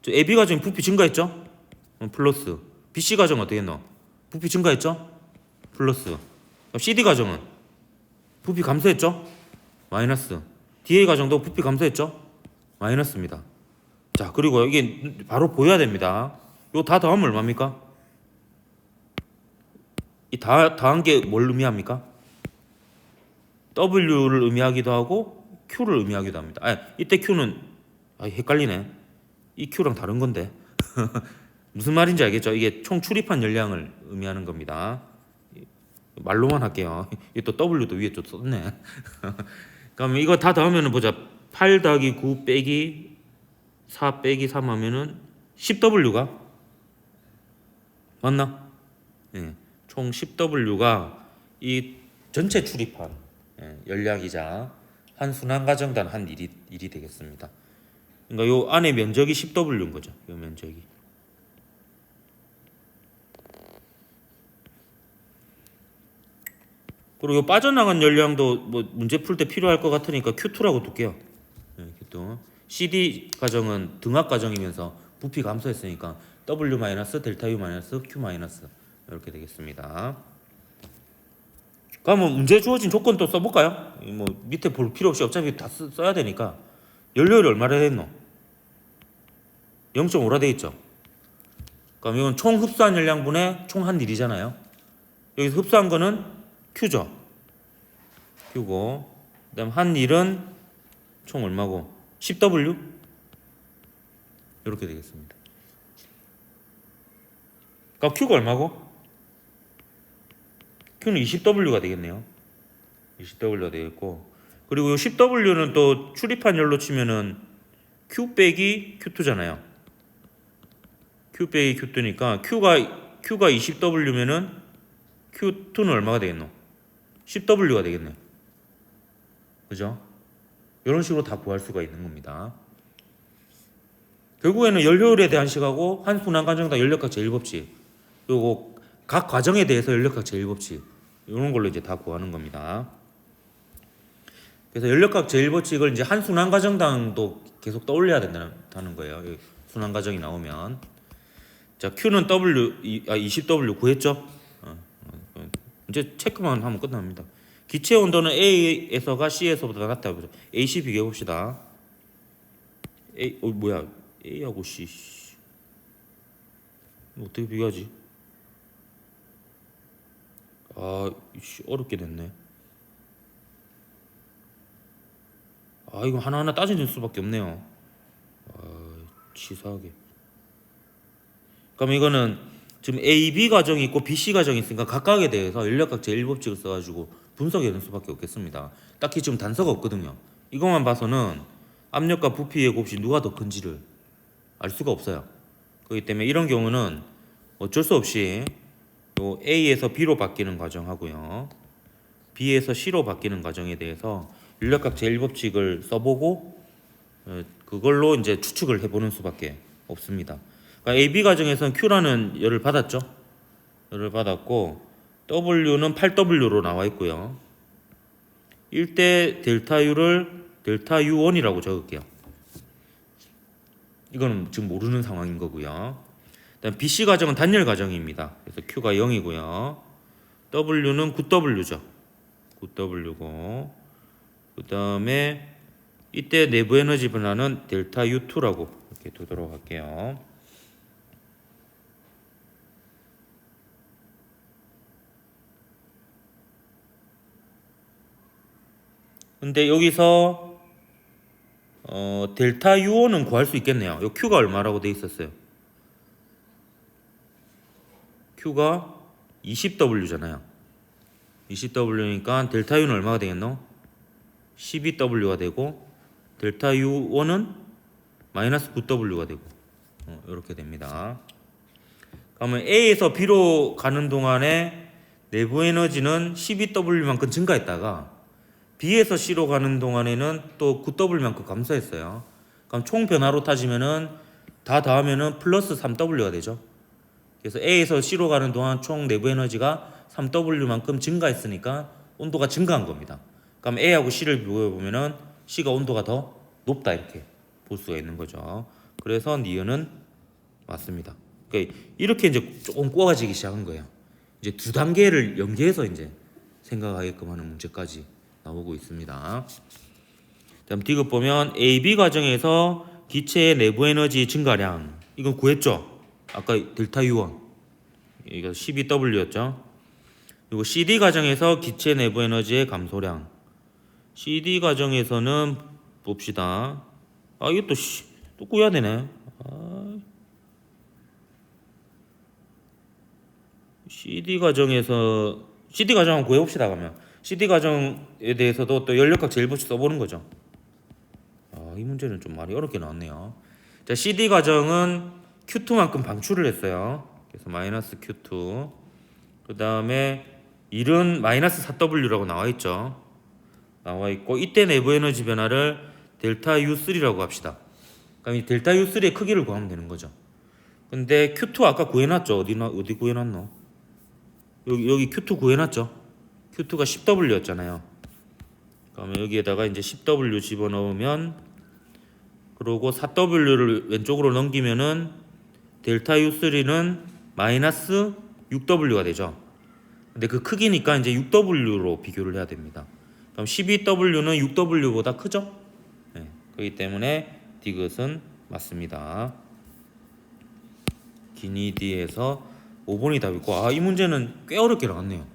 AB 가정이 부피 증가했죠? 플러스. BC 가정은 어떻게 했노? 부피 증가했죠? 플러스. 그럼 CD 가정은 부피 감소했죠? 마이너스. DA 가정도 부피 감소했죠? 마이너스입니다. 자, 그리고 이게 바로 보여야 됩니다. 이거 다 더하면 얼마입니까? 이 더한 게 뭘 의미합니까? W를 의미하기도 하고 Q를 의미하기도 합니다. 이때 Q는 헷갈리네. 이 Q랑 다른 건데 무슨 말인지 알겠죠? 이게 총 출입한 열량을 의미하는 겁니다. 말로만 할게요. 이게 또 W도 위에 좀 썼네. 그러면 이거 다 더하면 보자. 8 더하기 9 빼기 4 빼기 3 하면은 10W가 맞나? 네. 총 10W가 이 전체 출입한 열량이자 한 순환 가정당 한 일이 되겠습니다. 그러니까 요 안에 면적이 10W인 거죠. 요 면적이. 그리고 요 빠져나간 열량도 뭐 문제 풀 때 필요할 것 같으니까 Q2라고 둘게요. Q2. CD 가정은 등압 가정이면서 부피 감소했으니까 W 마이너스 델타 U 마이너스 Q 마이너스 이렇게 되겠습니다. 그러면 문제 주어진 조건 또 써볼까요? 뭐 밑에 볼 필요 없이 어차피 다 써야 되니까 연료율이 얼마나 됐노? 0.5라 돼 있죠. 그럼 이건 총 흡수한 열량분의 총 한 일이잖아요. 여기서 흡수한 거는 Q죠. Q고 그다음 한 일은 총 얼마고? 10W 이렇게 되겠습니다. 그럼 Q가 얼마고? Q는 20W가 되겠네요. 20W가 되겠고 그리고 이 10W는 또 출입한 열로 치면은 Q 빼기 Q2잖아요. Q 빼기 Q2니까 Q가 20W면은 Q2는 얼마가 되겠노? 10W가 되겠네. 그죠? 이런 식으로 다 구할 수가 있는 겁니다. 결국에는 연료율에 대한 식하고 한 순환 과정당 연력학 제1법칙 그리고 각 과정에 대해서 연력학 제1법칙 이런 걸로 이제 다 구하는 겁니다. 그래서 연력학 제1법칙을 이제 한 순환 과정당도 계속 떠올려야 된다는 거예요. 순환 과정이 나오면 자 Q는 20W 구했죠? 이제 체크만 하면 끝납니다. 기체 온도는 A에서가 C에서보다 낮다. AC 비교해 봅시다. 뭐야? A하고 C. 어떻게 비교하지? 어렵게 됐네. 이거 하나하나 따지는 수밖에 없네요. 치사하게. 그럼 이거는 지금 A, B 과정이 있고 B, C 과정이 있으니까 각각에 대해서 연력학 제1법칙을 써가지고 분석해야 되는 수밖에 없겠습니다. 딱히 지금 단서가 없거든요. 이것만 봐서는 압력과 부피의 곱이 누가 더 큰지를 알 수가 없어요. 그렇기 때문에 이런 경우는 어쩔 수 없이 요 A에서 B로 바뀌는 과정하고요. B에서 C로 바뀌는 과정에 대해서 연력학 제1법칙을 써보고 그걸로 이제 추측을 해보는 수밖에 없습니다. 그러니까 AB 과정에서는 Q라는 열을 받았죠. 열을 받았고 W는 8W로 나와 있고요. 1대 델타 U를 델타 U1이라고 적을게요. 이거는 지금 모르는 상황인 거고요. 그다음 BC 과정은 단열 과정입니다. 그래서 Q가 0이고요. W는 9W죠. 9W고 그 다음에 이때 내부 에너지 변화는 델타 U2라고 이렇게 두도록 할게요. 근데 여기서 델타 U5는 구할 수 있겠네요. 요 Q가 얼마라고 돼 있었어요? Q가 20W잖아요. 20W니까 델타 U는 얼마가 되겠노? 12W가 되고 델타 U1은 마이너스 9W가 되고 이렇게 됩니다. 그러면 A에서 B로 가는 동안에 내부 에너지는 12W만큼 증가했다가 B에서 C로 가는 동안에는 또 9W만큼 감소했어요. 그럼 총 변화로 따지면은 다 더하면은 플러스 3W가 되죠. 그래서 A에서 C로 가는 동안 총 내부 에너지가 3W만큼 증가했으니까 온도가 증가한 겁니다. 그럼 A하고 C를 비교해 보면은 C가 온도가 더 높다 이렇게 볼 수가 있는 거죠. 그래서 니은은 맞습니다. 그러니까 이렇게 이제 조금 꼬아지기 시작한 거예요. 이제 두 단계를 연계해서 이제 생각하게끔 하는 문제까지 나오고 있습니다. 다음 디귿 보면 AB 과정에서 기체의 내부 에너지 증가량 이건 구했죠. 아까 델타 U1 이거 12W였죠. 그리고 CD 과정에서 기체 내부 에너지의 감소량 CD 과정에서는 봅시다. 이거 또 구해야 되네. CD 과정에서 CD 과정 구해봅시다. 그러면 CD 과정에 대해서도 또 연력학 제1법칙 써보는 거죠. 이 문제는 좀 많이 어렵게 나왔네요. 자, CD 과정은 Q2만큼 방출을 했어요. 그래서 마이너스 Q2. 그 다음에 1은 마이너스 4W라고 나와 있죠. 나와 있고 이때 내부 에너지 변화를 델타 U3라고 합시다. 그럼 이 델타 U3의 크기를 구하면 되는 거죠. 근데 Q2 아까 구해놨죠. 어디 구해놨노? 여기 Q2 구해놨죠. Q2가 10W였잖아요. 그러면 여기에다가 이제 10W 집어넣으면 그리고 4W를 왼쪽으로 넘기면은 델타 U3는 마이너스 6W가 되죠. 근데 그 크기니까 이제 6W로 비교를 해야 됩니다. 그럼 12W는 6W보다 크죠? 네, 그렇기 때문에 디귿은 맞습니다. 기니디에서 5번이 답이고 이 문제는 꽤 어렵게 나왔네요.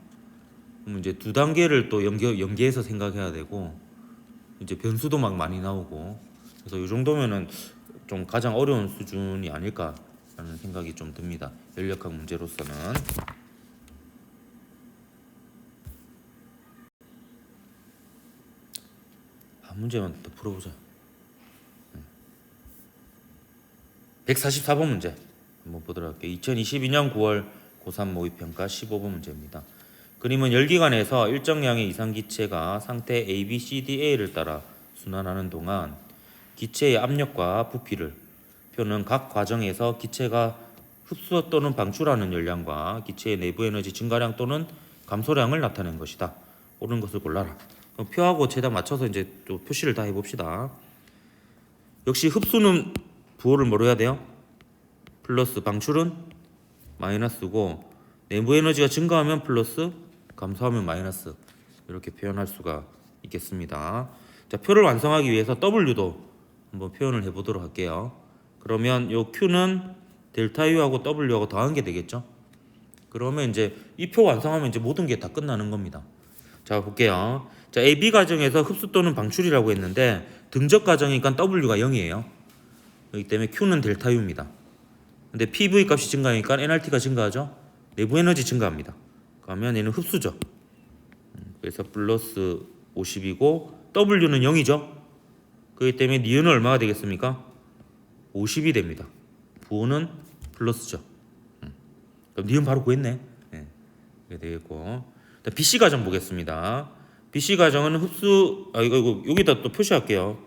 그럼 이제 두 단계를 또 연계해서 생각해야 되고 이제 변수도 막 많이 나오고 그래서 이 정도면은 좀 가장 어려운 수준이 아닐까라는 생각이 좀 듭니다. 연력학 문제로서는. 문제만 더 풀어보자. 144번 문제 한번 보도록 할게요. 2022년 9월 고3 모의평가 15번 문제입니다. 그림은 열기관에서 일정량의 이상기체가 상태 A, B, C, D, A를 따라 순환하는 동안 기체의 압력과 부피를 표는 각 과정에서 기체가 흡수 또는 방출하는 열량과 기체의 내부 에너지 증가량 또는 감소량을 나타낸 것이다. 옳은 것을 골라라. 그럼 표하고 최대한 맞춰서 이제 또 표시를 다 해봅시다. 역시 흡수는 부호를 뭐로 해야 돼요? 플러스, 방출은 마이너스고 내부 에너지가 증가하면 플러스, 감소하면 마이너스 이렇게 표현할 수가 있겠습니다. 자, 표를 완성하기 위해서 W도 한번 표현을 해보도록 할게요. 그러면 요 Q는 델타 U하고 W하고 더한 게 되겠죠? 그러면 이제 이 표 완성하면 이제 모든 게 다 끝나는 겁니다. 자, 볼게요. 자, AB 과정에서 흡수 또는 방출이라고 했는데 등적 과정이니까 W가 0이에요. 그렇기 때문에 Q는 델타 U입니다. 근데 PV 값이 증가하니까 NRT가 증가하죠. 내부 에너지 증가합니다. 그러면 얘는 흡수죠. 그래서 플러스 50이고 W는 0이죠. 그렇기 때문에 니은은 얼마가 되겠습니까? 50이 됩니다. 부호는 플러스죠. 그럼 니은 바로 구했네. 네, 이게 되겠고. BC 과정 보겠습니다. BC 과정은 흡수 이거 여기다 또 표시할게요.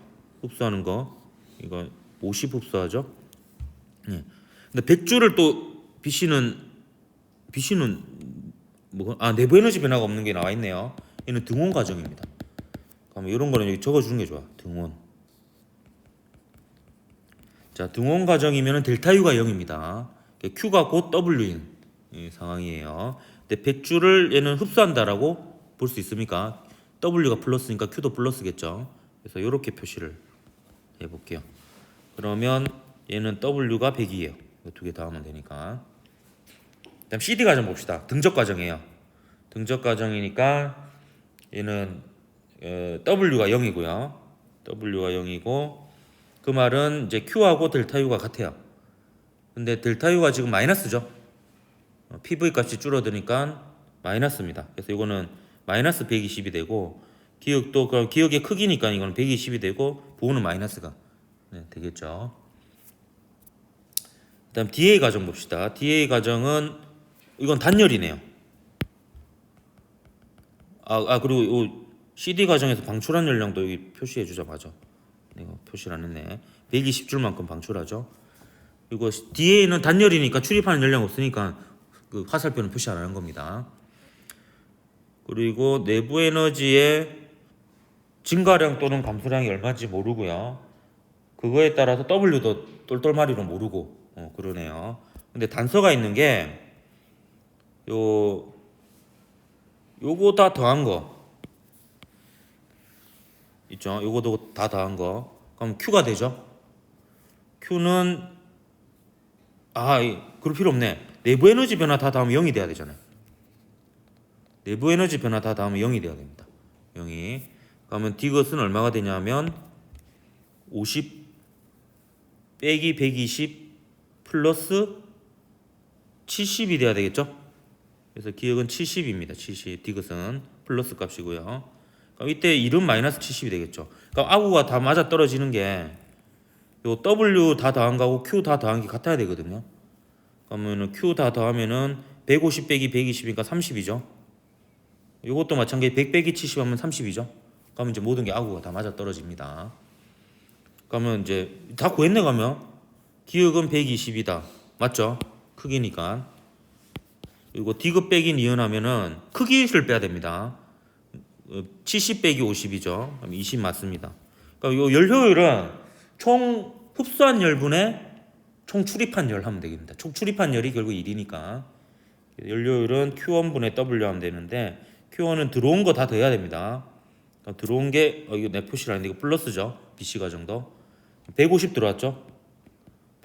흡수하는 거 이거 50 흡수하죠. 네. 근데 100주를 또 BC는 뭐 내부 에너지 변화가 없는 게 나와 있네요. 얘는 등원 과정입니다. 그러면 이런 거는 여기 적어주는 게 좋아. 등원. 자, 등원 과정이면 델타 U가 0입니다. Q가 곧 W인 상황이에요. 근데 100주를 얘는 흡수한다라고 볼 수 있습니까? W가 플러스니까 Q도 플러스겠죠. 그래서 이렇게 표시를 해볼게요. 그러면 얘는 W가 100이에요. 두 개 다 하면 되니까. 그다음 CD 과정 봅시다. 등적 과정이에요. 등적 과정이니까 얘는 W가 0이고요. W가 0이고 그 말은 이제 Q하고 델타 U가 같아요. 근데 델타 U가 지금 마이너스죠. PV 값이 줄어드니까 마이너스입니다. 그래서 이거는 마이너스 120이 되고 기역도 그럼 기역의 크기니까 이거는 120이 되고 부호는 마이너스가 되겠죠. 그다음 DA 과정 봅시다. DA 과정은 이건 단열이네요. 그리고 이 CD 과정에서 방출한 열량도 여기 표시해 주자. 맞아. 이거 표시를 안 했네. 120줄만큼 방출하죠. 그리고 뒤에 있는 단열이니까 출입하는 열량 없으니까 그 화살표는 표시 안 하는 겁니다. 그리고 내부 에너지의 증가량 또는 감소량이 얼마인지 모르고요. 그거에 따라서 W도 똘똘마리로 모르고 그러네요. 근데 단서가 있는 게 요거 다 더한 거 있죠. 요거도 다 더한 거 그럼 Q가 되죠. Q는 그럴 필요 없네. 내부 에너지 변화 다 더하면 0이 돼야 되잖아요. 내부 에너지 변화 다 더하면 0이 돼야 됩니다. 0이. 그러면 디귿은 얼마가 되냐면 50 빼기 120 플러스 70이 돼야 되겠죠. 그래서 기억은 70입니다. 70 디귿은 플러스 값이고요. 그럼 이때 1은 마이너스 70이 되겠죠. 그럼 아구가 다 맞아 떨어지는 게 요 W 다 더한 거하고 Q 다 더한 게 같아야 되거든요. 그러면은 Q 다 더하면은 150 빼기 120이니까 30이죠. 요것도 마찬가지 100 빼기 70 하면 30이죠. 그러면 이제 모든 게 아구가 다 맞아 떨어집니다. 그러면 이제 다 구했네. 가면 기억은 120이다. 맞죠? 크기니까. 그리고 디귿 빼기 니은하면은 크기를 빼야 됩니다. 70 빼기 50이죠. 그럼 20 맞습니다. 그러니까 요 열 효율은 총 흡수한 열분의 총 출입한 열 하면 되겠습니다. 총 출입한 열이 결국 1이니까 열 효율은 Q1분의 W 하면 되는데 Q1은 들어온 거 다 더해야 됩니다. 그러니까 들어온 게 이거 내 표시를 하는데 이거 플러스죠. BC가 정도 150 들어왔죠.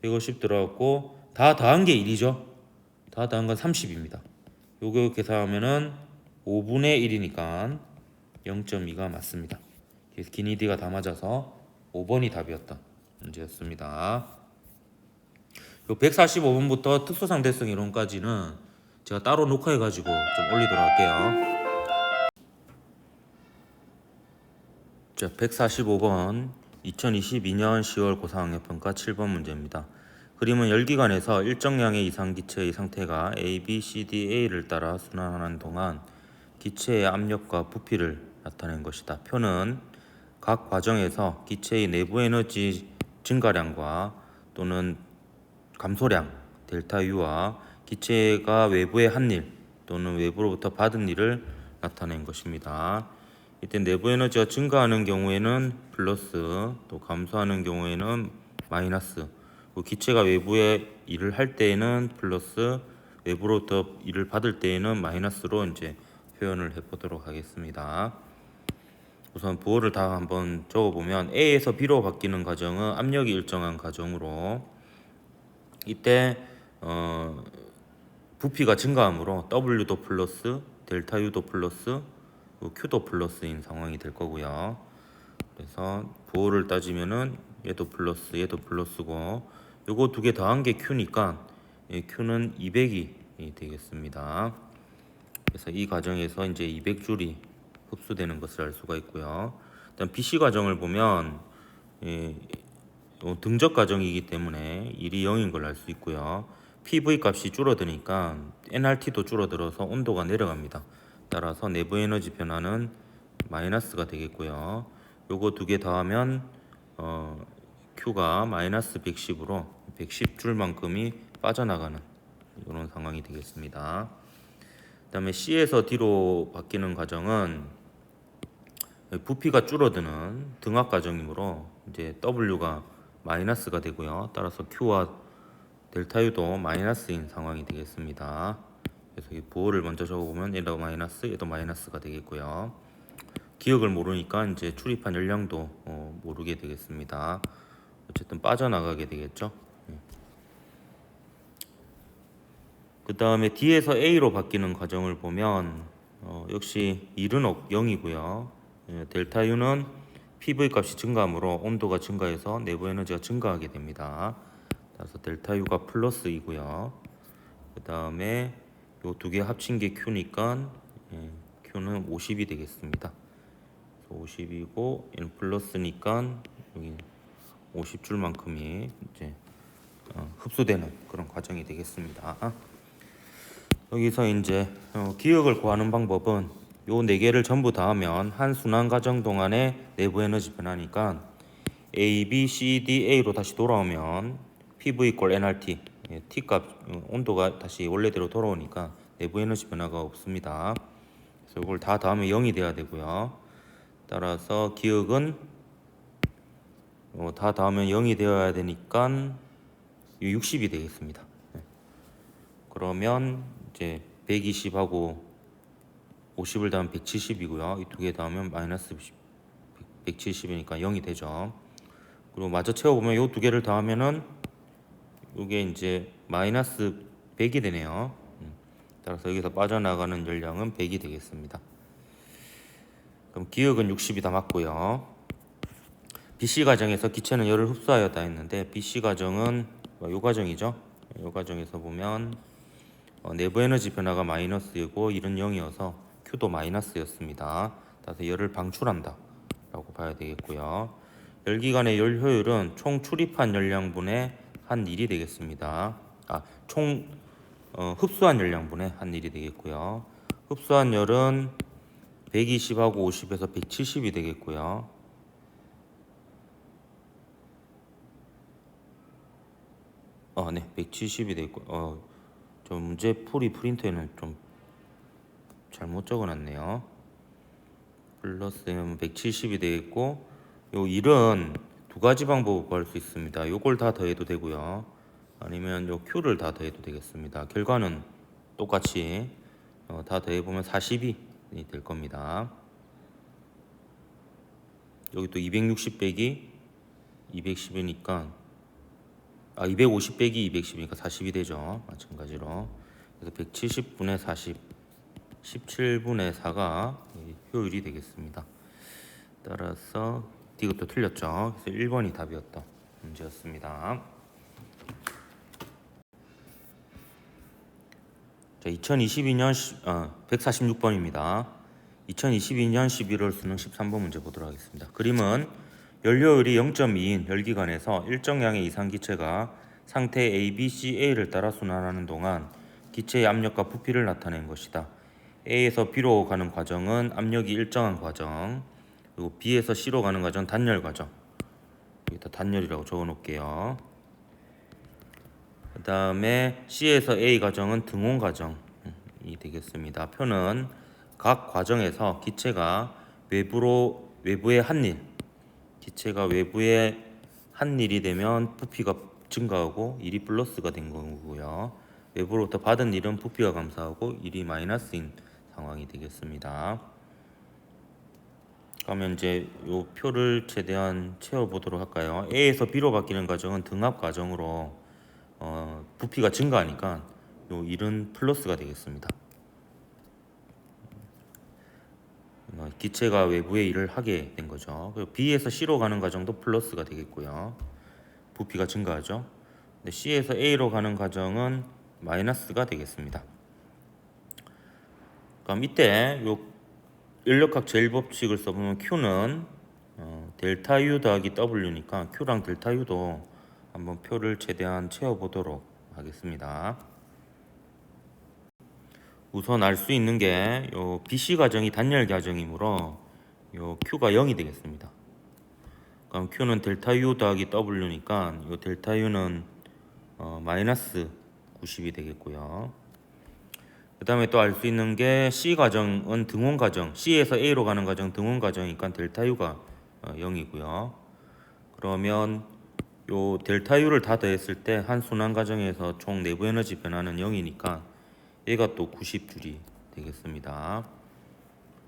150 들어왔고 다 더한 게 1이죠. 다 더한 건 30입니다. 요거 계산하면은 5분의 1이니까 0.2가 맞습니다. 그래서 기니디가 다 맞아서 5번이 답이었다. 문제였습니다. 요 145번부터 특수상대성 이론까지는 제가 따로 녹화해가지고 좀 올리도록 할게요. 자, 145번 2022년 10월 고4학년평가 7번 문제입니다. 그림은 열기관에서 일정량의 이상기체의 상태가 A, B, C, D, A를 따라 순환하는 동안 기체의 압력과 부피를 나타낸 것이다. 표는 각 과정에서 기체의 내부 에너지 증가량과 또는 감소량 델타 U와 기체가 외부에 한 일 또는 외부로부터 받은 일을 나타낸 것입니다. 이때 내부 에너지가 증가하는 경우에는 플러스, 또 감소하는 경우에는 마이너스, 기체가 외부에 일을 할 때에는 플러스, 외부로부터 일을 받을 때에는 마이너스로 이제 표현을 해보도록 하겠습니다. 우선 부호를 다 한번 적어보면 A에서 B로 바뀌는 과정은 압력이 일정한 과정으로 이때 부피가 증가하므로 W도 플러스, 델타 U도 플러스, Q도 플러스인 상황이 될 거고요. 그래서 부호를 따지면은 얘도 플러스, 얘도 플러스고 요거 두 개 더한 게 Q니까 Q는 200이 되겠습니다. 그래서 이 과정에서 이제 200줄이 흡수되는 것을 알 수가 있고요. 일단 BC 과정을 보면 등적 과정이기 때문에 1이 0인 걸 알 수 있고요. PV 값이 줄어드니까 nRT도 줄어들어서 온도가 내려갑니다. 따라서 내부 에너지 변화는 마이너스가 되겠고요. 요거 두 개 더하면 Q가 마이너스 110으로 110줄만큼이 빠져나가는 이런 상황이 되겠습니다. 그 다음에 C에서 D로 바뀌는 과정은 부피가 줄어드는 등압 과정이므로 이제 W가 마이너스가 되고요. 따라서 Q와 델타 U도 마이너스인 상황이 되겠습니다. 그래서 이 부호를 먼저 적어보면 얘도 마이너스, 얘도 마이너스가 되겠고요. 기억을 모르니까 이제 출입한 열량도 모르게 되겠습니다. 어쨌든 빠져나가게 되겠죠. 그 다음에 D에서 A로 바뀌는 과정을 보면 역시 1은 0이고요. 델타 U는 PV 값이 증가하므로 온도가 증가해서 내부 에너지가 증가하게 됩니다. 따라서 델타 U가 플러스이고요. 그 다음에 요 두 개 합친 게 Q니까 Q는 50이 되겠습니다. 50이고 얘는 플러스니까 여기 50줄만큼이 이제 흡수되는 그런 과정이 되겠습니다. 여기서 이제 기억을 구하는 방법은 요 네 개를 전부 다 하면 한 순환 과정 동안의 내부 에너지 변화니까 A, B, C, D, A로 다시 돌아오면 PV 꼴 nRT. 예, T 값 온도가 다시 원래대로 돌아오니까 내부 에너지 변화가 없습니다. 그래서 이걸 다 더하면 0이 돼야 되고요. 따라서 기억은 다 더하면 0이 되어야 되니까 60이 되겠습니다. 네. 그러면 이제 120하고 50을 더하면 170이고요. 이 두 개 더하면 마이너스 170이니까 0이 되죠. 그리고 마저 채워보면 이 두 개를 더하면은 이게 이제 마이너스 100이 되네요. 따라서 여기서 빠져나가는 열량은 100이 되겠습니다. 그럼 기억은 60이 다 맞고요. BC 과정에서 기체는 열을 흡수하였다 했는데 BC 과정은 요 과정이죠. 요 과정에서 보면 내부 에너지 변화가 마이너스이고 1은 0이어서 Q도 마이너스였습니다. 따라서 열을 방출한다 라고 봐야 되겠고요. 열기관의 열 효율은 총 출입한 열량분의 한 일이 되겠습니다. 총 흡수한 열량분의 한 일이 되겠고요. 흡수한 열은 120하고 50에서 170이 되겠고요. 네, 170이 되고 좀 문제 풀이 프린터에는 좀 잘못 적어놨네요. 플러스 170이 되겠고, 요 1은 두 가지 방법으로 구할 수 있습니다. 요걸 다 더해도 되고요. 아니면 요 Q를 다 더해도 되겠습니다. 결과는 똑같이 다 더해보면 42이 될 겁니다. 여기 또 260 빼기 210이니까 250 빼기 210이니까 40이 되죠. 마찬가지로. 그래서 170분의 40, 17분의 4가 효율이 되겠습니다. 따라서 이것도 틀렸죠. 그래서 1번이 답이었던 문제였습니다. 자, 2022년 146번입니다. 2022년 11월 수능 13번 문제 보도록 하겠습니다. 그림은 연료율이 0.2인 열기관에서 일정 양의 이상 기체가 상태 A, B, C, A를 따라 순환하는 동안 기체의 압력과 부피를 나타낸 것이다. A에서 B로 가는 과정은 압력이 일정한 과정, 그리고 B에서 C로 가는 과정은 단열 과정. 여기다 단열이라고 적어 놓을게요. 그 다음에 C에서 A 과정은 등온 과정이 되겠습니다. 표는 각 과정에서 기체가 외부의 한일, 기체가 외부의 한일이 되면 부피가 증가하고 1이 플러스가 된 거고요. 외부로부터 받은 일은 부피가 감소하고 1이 마이너스인 상황이 되겠습니다. 그러면 이제 요 표를 최대한 채워보도록 할까요? A에서 B로 바뀌는 과정은 등압 과정으로 부피가 증가하니까 요 1은 플러스가 되겠습니다. 기체가 외부에 일을 하게 된 거죠. 그리고 B에서 C로 가는 과정도 플러스가 되겠고요. 부피가 증가하죠. 근데 C에서 A로 가는 과정은 마이너스가 되겠습니다. 그럼 이때 요 인력학 제1법칙을 써보면 Q는 델타 U 더하기 W니까 Q랑 델타 U도 한번 표를 최대한 채워보도록 하겠습니다. 우선 알 수 있는 게 요 BC 과정이 단열 과정이므로 요 Q가 0이 되겠습니다. 그럼 Q는 델타 U 더하기 W니까 요 델타 U는 마이너스 90이 되겠고요. 그 다음에 또 알 수 있는 게 C 과정은 등온 과정, C에서 A로 가는 과정 등온 과정이니까 델타 U가 0이고요. 그러면 요 델타 U를 다 더했을 때 한 순환 과정에서 총 내부 에너지 변화는 0이니까 얘가 또 90줄이 되겠습니다.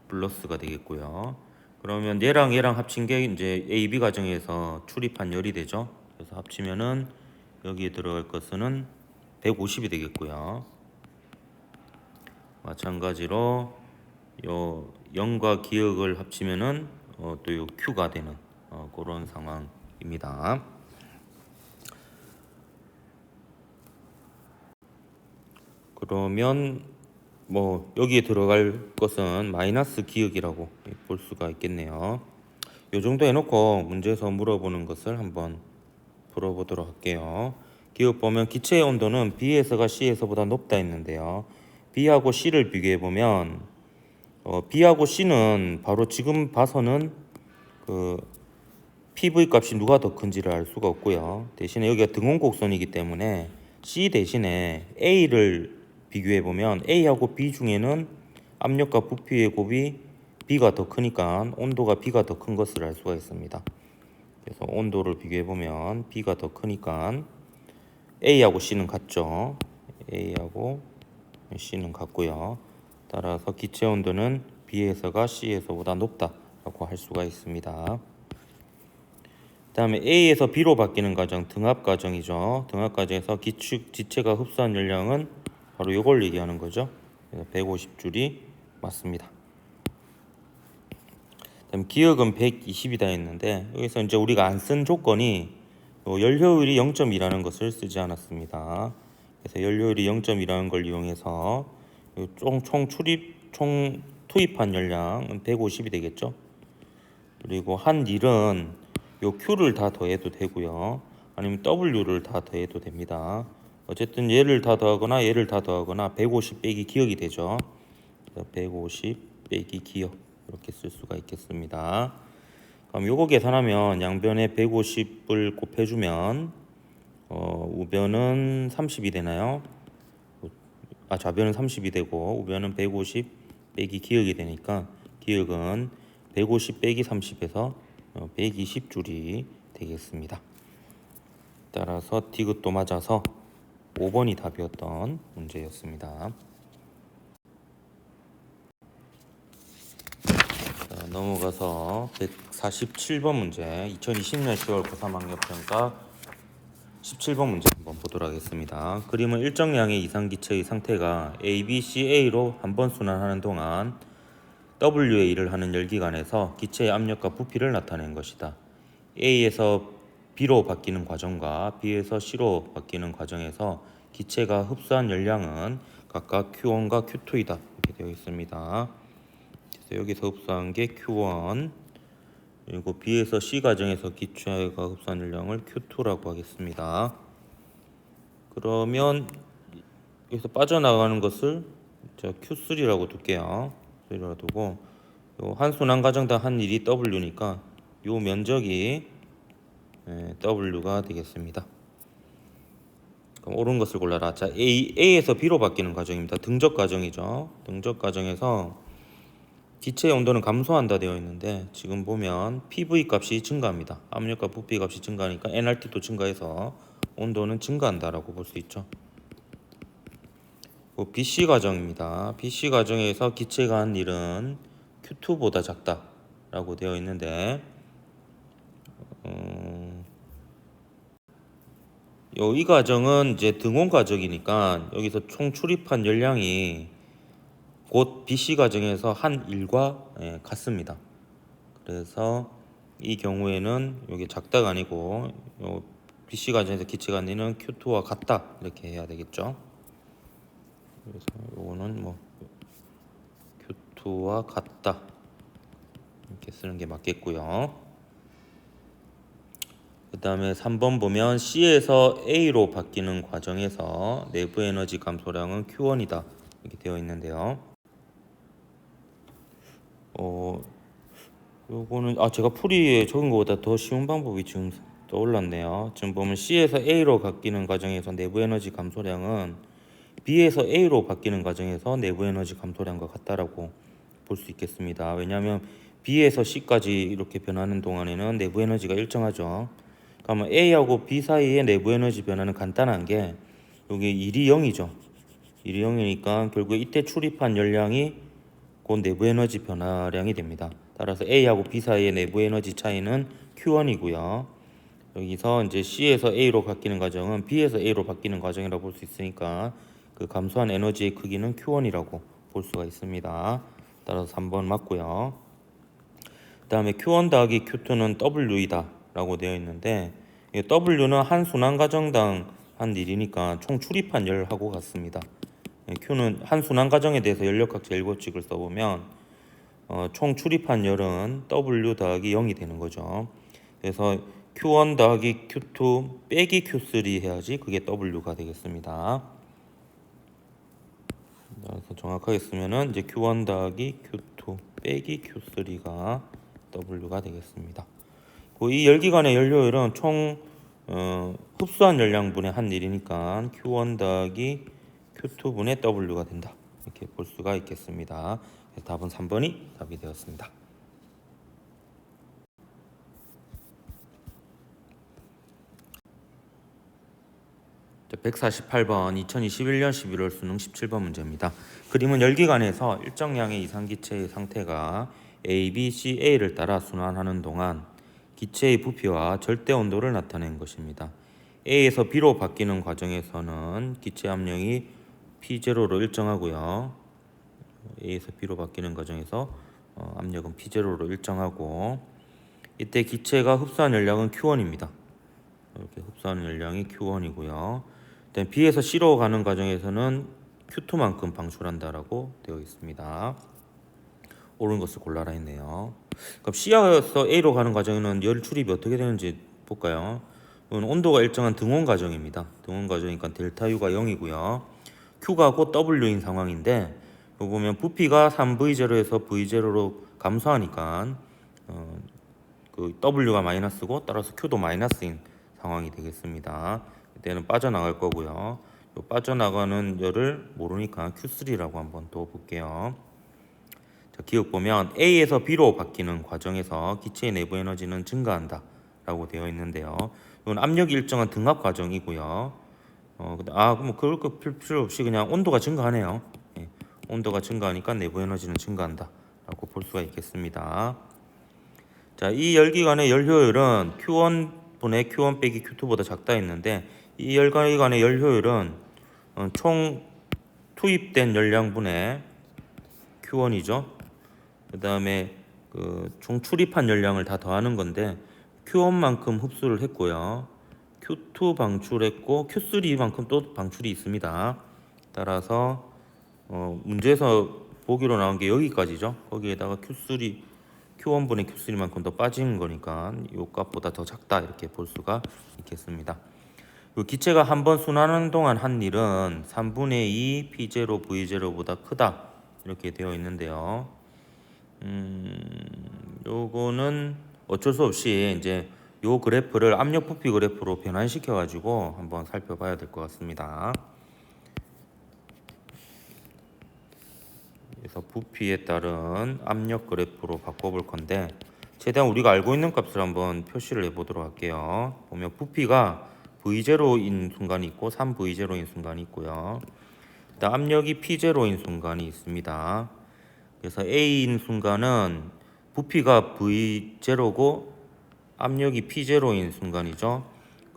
플러스가 되겠고요. 그러면 얘랑 합친 게 이제 A, B 과정에서 출입한 열이 되죠. 그래서 합치면은 여기에 들어갈 것은 150이 되겠고요. 마찬가지로 요 0과 기억을 합치면은 또 요 Q가 되는 그런 상황입니다. 그러면 뭐 여기에 들어갈 것은 마이너스 기억이라고 볼 수가 있겠네요. 요 정도 해놓고 문제에서 물어보는 것을 한번 풀어보도록 할게요. 기억 보면 기체의 온도는 B에서가 C에서보다 높다 했는데요. B하고 C를 비교해 보면 B하고 C는 바로 지금 봐서는 그 PV 값이 누가 더 큰지를 알 수가 없고요. 대신에 여기가 등원 곡선이기 때문에 C 대신에 A를 비교해 보면 A하고 B 중에는 압력과 부피의 곱이 B가 더 크니까 온도가 B가 더 큰 것을 알 수가 있습니다. 그래서 온도를 비교해 보면 B가 더 크니까 A하고 C는 같죠. A하고 C는 같고요. 따라서 기체 온도는 B에서가 C에서보다 높다라고 할 수가 있습니다. 다음에 A에서 B로 바뀌는 과정, 등압 과정이죠. 등압 과정에서 지체가 흡수한 열량은 바로 이걸 얘기하는 거죠. 그래서 150줄이 맞습니다. 다음 기역은 120이다 했는데 여기서 이제 우리가 안 쓴 조건이 연료율이 0.2라는 것을 쓰지 않았습니다. 그래서 연료율이 0.2라는 걸 이용해서 총 투입한 열량은 150이 되겠죠. 그리고 한 일은 요 Q를 다 더해도 되고요. 아니면 W를 다 더해도 됩니다. 어쨌든 얘를 다 더하거나 얘를 다 더하거나 150 빼기 기역이 되죠. 그래서 150 빼기 기역 이렇게 쓸 수가 있겠습니다. 그럼 요거 계산하면 양변에 150을 곱해주면 우변은 30이 되나요? 좌변은 30이 되고 우변은 150 빼기 기역이 되니까 기역은 150 빼기 30에서 120줄이 되겠습니다. 따라서 디귿도 맞아서 5번이 답이었던 문제였습니다. 자, 넘어가서 147번 문제 2020년 10월 고3 학력평가 17번 문제 한번 보도록 하겠습니다. 그림은 일정량의 이상기체의 상태가 A, B, C, A로 한번 순환하는 동안 W의 일을 하는 열기관에서 기체의 압력과 부피를 나타낸 것이다. A에서 B로 바뀌는 과정과 B에서 C로 바뀌는 과정에서 기체가 흡수한 열량은 각각 Q1과 Q2이다. 이렇게 되어 있습니다. 그래서 여기서 흡수한 게 Q1, 그리고 B에서 C 과정에서 기체가 흡수한 열량을 Q2라고 하겠습니다. 그러면 여기서 빠져나가는 것을 Q3라고 둘게요. Q라고 두고 한 순환 과정당 한 일이 W니까 요 면적이 W가 되겠습니다. 그럼 옳은 것을 골라라. 자, A에서 B로 바뀌는 과정입니다. 등적 과정이죠. 등적 과정에서 기체의 온도는 감소한다 되어 있는데 지금 보면 PV 값이 증가합니다. 압력과 부피 값이 증가하니까 nRT도 증가해서 온도는 증가한다라고 볼 수 있죠. BC 과정입니다. BC 과정에서 기체가 한 일은 Q2보다 작다라고 되어 있는데 이 과정은 이제 등온 과정이니까 여기서 총 출입한 열량이 곧 BC 과정에서 한 일과 같습니다. 그래서 이 경우에는 여기 작다가 아니고 BC 과정에서 기체가 한 일은 Q2와 같다 이렇게 해야 되겠죠. 그래서 요거는 Q2와 같다 이렇게 쓰는 게 맞겠고요. 그 다음에 3번 보면 C에서 A로 바뀌는 과정에서 내부 에너지 감소량은 Q1이다 이렇게 되어 있는데요. 요거는 제가 풀이에 적은 것보다 더 쉬운 방법이 지금 떠올랐네요. 지금 보면 C에서 A로 바뀌는 과정에서 내부 에너지 감소량은 B에서 A로 바뀌는 과정에서 내부 에너지 감소량과 같다라고 볼 수 있겠습니다. 왜냐하면 B에서 C까지 이렇게 변하는 동안에는 내부 에너지가 일정하죠. 그러면 A하고 B 사이의 내부 에너지 변화는 간단한 게 여기 1이 0이죠. 1이 0이니까 결국 이때 출입한 열량이 곧 내부 에너지 변화량이 됩니다. 따라서 A하고 B 사이의 내부 에너지 차이는 Q1이고요. 여기서 이제 C에서 A로 바뀌는 과정은 B에서 A로 바뀌는 과정이라고 볼 수 있으니까 그 감소한 에너지의 크기는 Q1이라고 볼 수가 있습니다. 따라서 3번 맞고요. 그 다음에 Q1 더하기 Q2는 W이다 라고 되어 있는데 W는 한 순환 과정당 한 일이니까 총 출입한 열하고 같습니다. Q는 한 순환 과정에 대해서 연력학적 일법칙을 써보면 총 출입한 열은 W 더하기 0이 되는 거죠. 그래서 Q1 더하기 Q2 빼기 Q3 해야지 그게 W가 되겠습니다. 그래서 정확하게 쓰면은 이제 Q1 더하기 Q2 빼기 Q3가 W가 되겠습니다. 이 열기관의 연료율은 총 흡수한 열량분의 한 일이니까 Q1 더하기 Q2분의 W가 된다. 이렇게 볼 수가 있겠습니다. 그래서 답은 3번이 답이 되었습니다. 자, 148번 2021년 11월 수능 17번 문제입니다. 그림은 열기관에서 일정량의 이상기체의 상태가 A, B, C, A를 따라 순환하는 동안 기체의 부피와 절대 온도를 나타낸 것입니다. A에서 B로 바뀌는 과정에서는 기체 압력이 P0로 일정하고요. A에서 B로 바뀌는 과정에서 압력은 P0로 일정하고, 이때 기체가 흡수한 열량은 Q1입니다. 이렇게 흡수하는 열량이 Q1이고요. B에서 C로 가는 과정에서는 Q2만큼 방출한다라고 되어 있습니다. 옳은 것을 골라라 했네요. 그럼 C에서 A로 가는 과정에는 열 출입이 어떻게 되는지 볼까요? 이건 온도가 일정한 등온 과정입니다. 등온 과정이니까 델타 U가 0이고요. Q가 곧 W인 상황인데, 여기 보면 부피가 3V0에서 V0로 감소하니까 그 W가 마이너스고 따라서 Q도 마이너스인 상황이 되겠습니다. 이때는 빠져나갈 거고요. 빠져나가는 열을 모르니까 Q3라고 한번 더 볼게요. 자, 기억 보면 A에서 B로 바뀌는 과정에서 기체의 내부 에너지는 증가한다 라고 되어 있는데요. 이건 압력이 일정한 등압 과정이고요. 그럼 그럴 거 필요 없이 그냥 온도가 증가하네요. 예, 온도가 증가하니까 내부 에너지는 증가한다 라고 볼 수가 있겠습니다. 자, 이 열기관의 열효율은 Q1분의 Q1 빼기 Q2보다 작다 했는데, 이 열기관의 열효율은 총 투입된 열량분의 Q1이죠. 그 다음에 총 출입한 열량을 다 더하는 건데, Q1만큼 흡수를 했고요. Q2 방출했고 Q3만큼 또 방출이 있습니다. 따라서 문제에서 보기로 나온 게 여기까지죠. 거기에다가 Q1분의 Q3만큼 더 빠진 거니까 이 값보다 더 작다 이렇게 볼 수가 있겠습니다. 기체가 한 번 순환하는 동안 한 일은 3분의 2 P0 V0보다 크다 이렇게 되어 있는데요. 요거는 어쩔 수 없이 이제 요 그래프를 압력 부피 그래프로 변환시켜 가지고 한번 살펴봐야 될 것 같습니다. 그래서 부피에 따른 압력 그래프로 바꿔볼 건데, 최대한 우리가 알고 있는 값을 한번 표시를 해보도록 할게요. 보면 부피가 V0인 순간이 있고 3V0인 순간이 있고요. 일단 압력이 P0인 순간이 있습니다. 그래서 A인 순간은 부피가 V0고 압력이 P0인 순간이죠.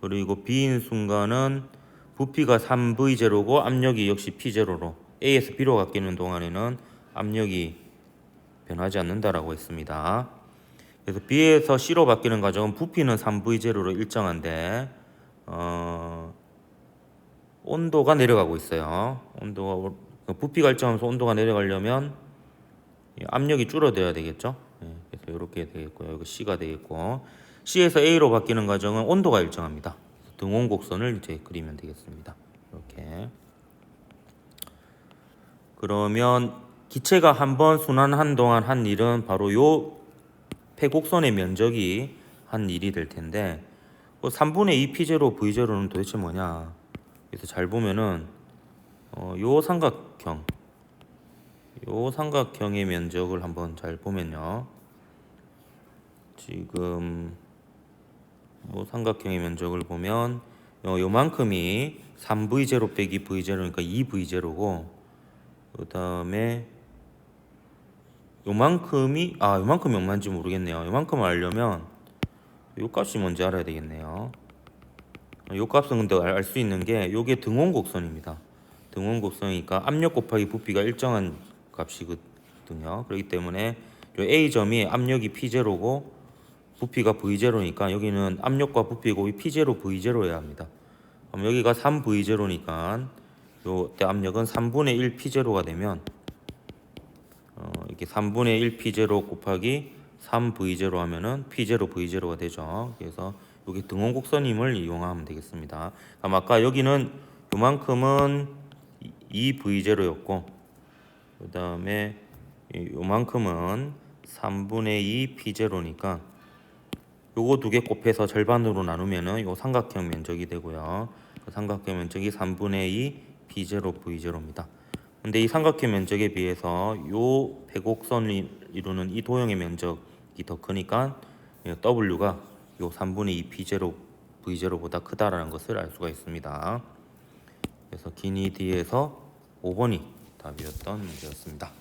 그리고 B인 순간은 부피가 3V0고 압력이 역시 P0로 A에서 B로 바뀌는 동안에는 압력이 변하지 않는다라고 했습니다. 그래서 B에서 C로 바뀌는 과정은 부피는 3V0로 일정한데 온도가 내려가고 있어요. 부피가 일정하면서 온도가 내려가려면 압력이 줄어들어야 되겠죠. 그래서 이렇게 되겠고요. 이거 C가 되겠고, C에서 A로 바뀌는 과정은 온도가 일정합니다. 등온 곡선을 이제 그리면 되겠습니다. 이렇게. 그러면 기체가 한 번 순환한 동안 한 일은 바로 요 폐곡선의 면적이 한 일이 될 텐데, 3분의 2 P0 V0는 도대체 뭐냐? 그래서 잘 보면은 요 삼각형의 면적을 한번 잘 보면요. 지금 요 삼각형의 면적을 보면 요만큼이 3V0 빼기 V0니까 2V0고, 그 다음에 요만큼이 얼마인지 모르겠네요. 요만큼을 알려면 요 값이 뭔지 알아야 되겠네요. 요 값은 근데 알 수 있는 게 요게 등온 곡선입니다. 등온 곡선이니까 압력 곱하기 부피가 일정한 값이거든요. 그렇기 때문에 요 A점이 압력이 P0고 부피가 V0니까 여기는 압력과 부피고 P0 V0여야 합니다. 그럼 여기가 3V0니까 요때 압력은 3분의 1 P0가 되면 이렇게 3분의 1 P0 곱하기 3V0 하면은 P0 V0가 되죠. 그래서 여기 등온 곡선임을 이용하면 되겠습니다. 그럼 아까 여기는 요만큼은 2V0였고, 그 다음에 요만큼은 3분의 2 P0니까 요거 두 개 곱해서 절반으로 나누면은 요 삼각형 면적이 되고요. 그 삼각형 면적이 3분의 2 B0 V0입니다. 근데 이 삼각형 면적에 비해서 요 백옥선을 이루는 이 도형의 면적이 더 크니까 W가 요 3분의 2 B0 V0보다 크다라는 것을 알 수가 있습니다. 그래서 기니 D에서 5번이 답이었던 문제였습니다.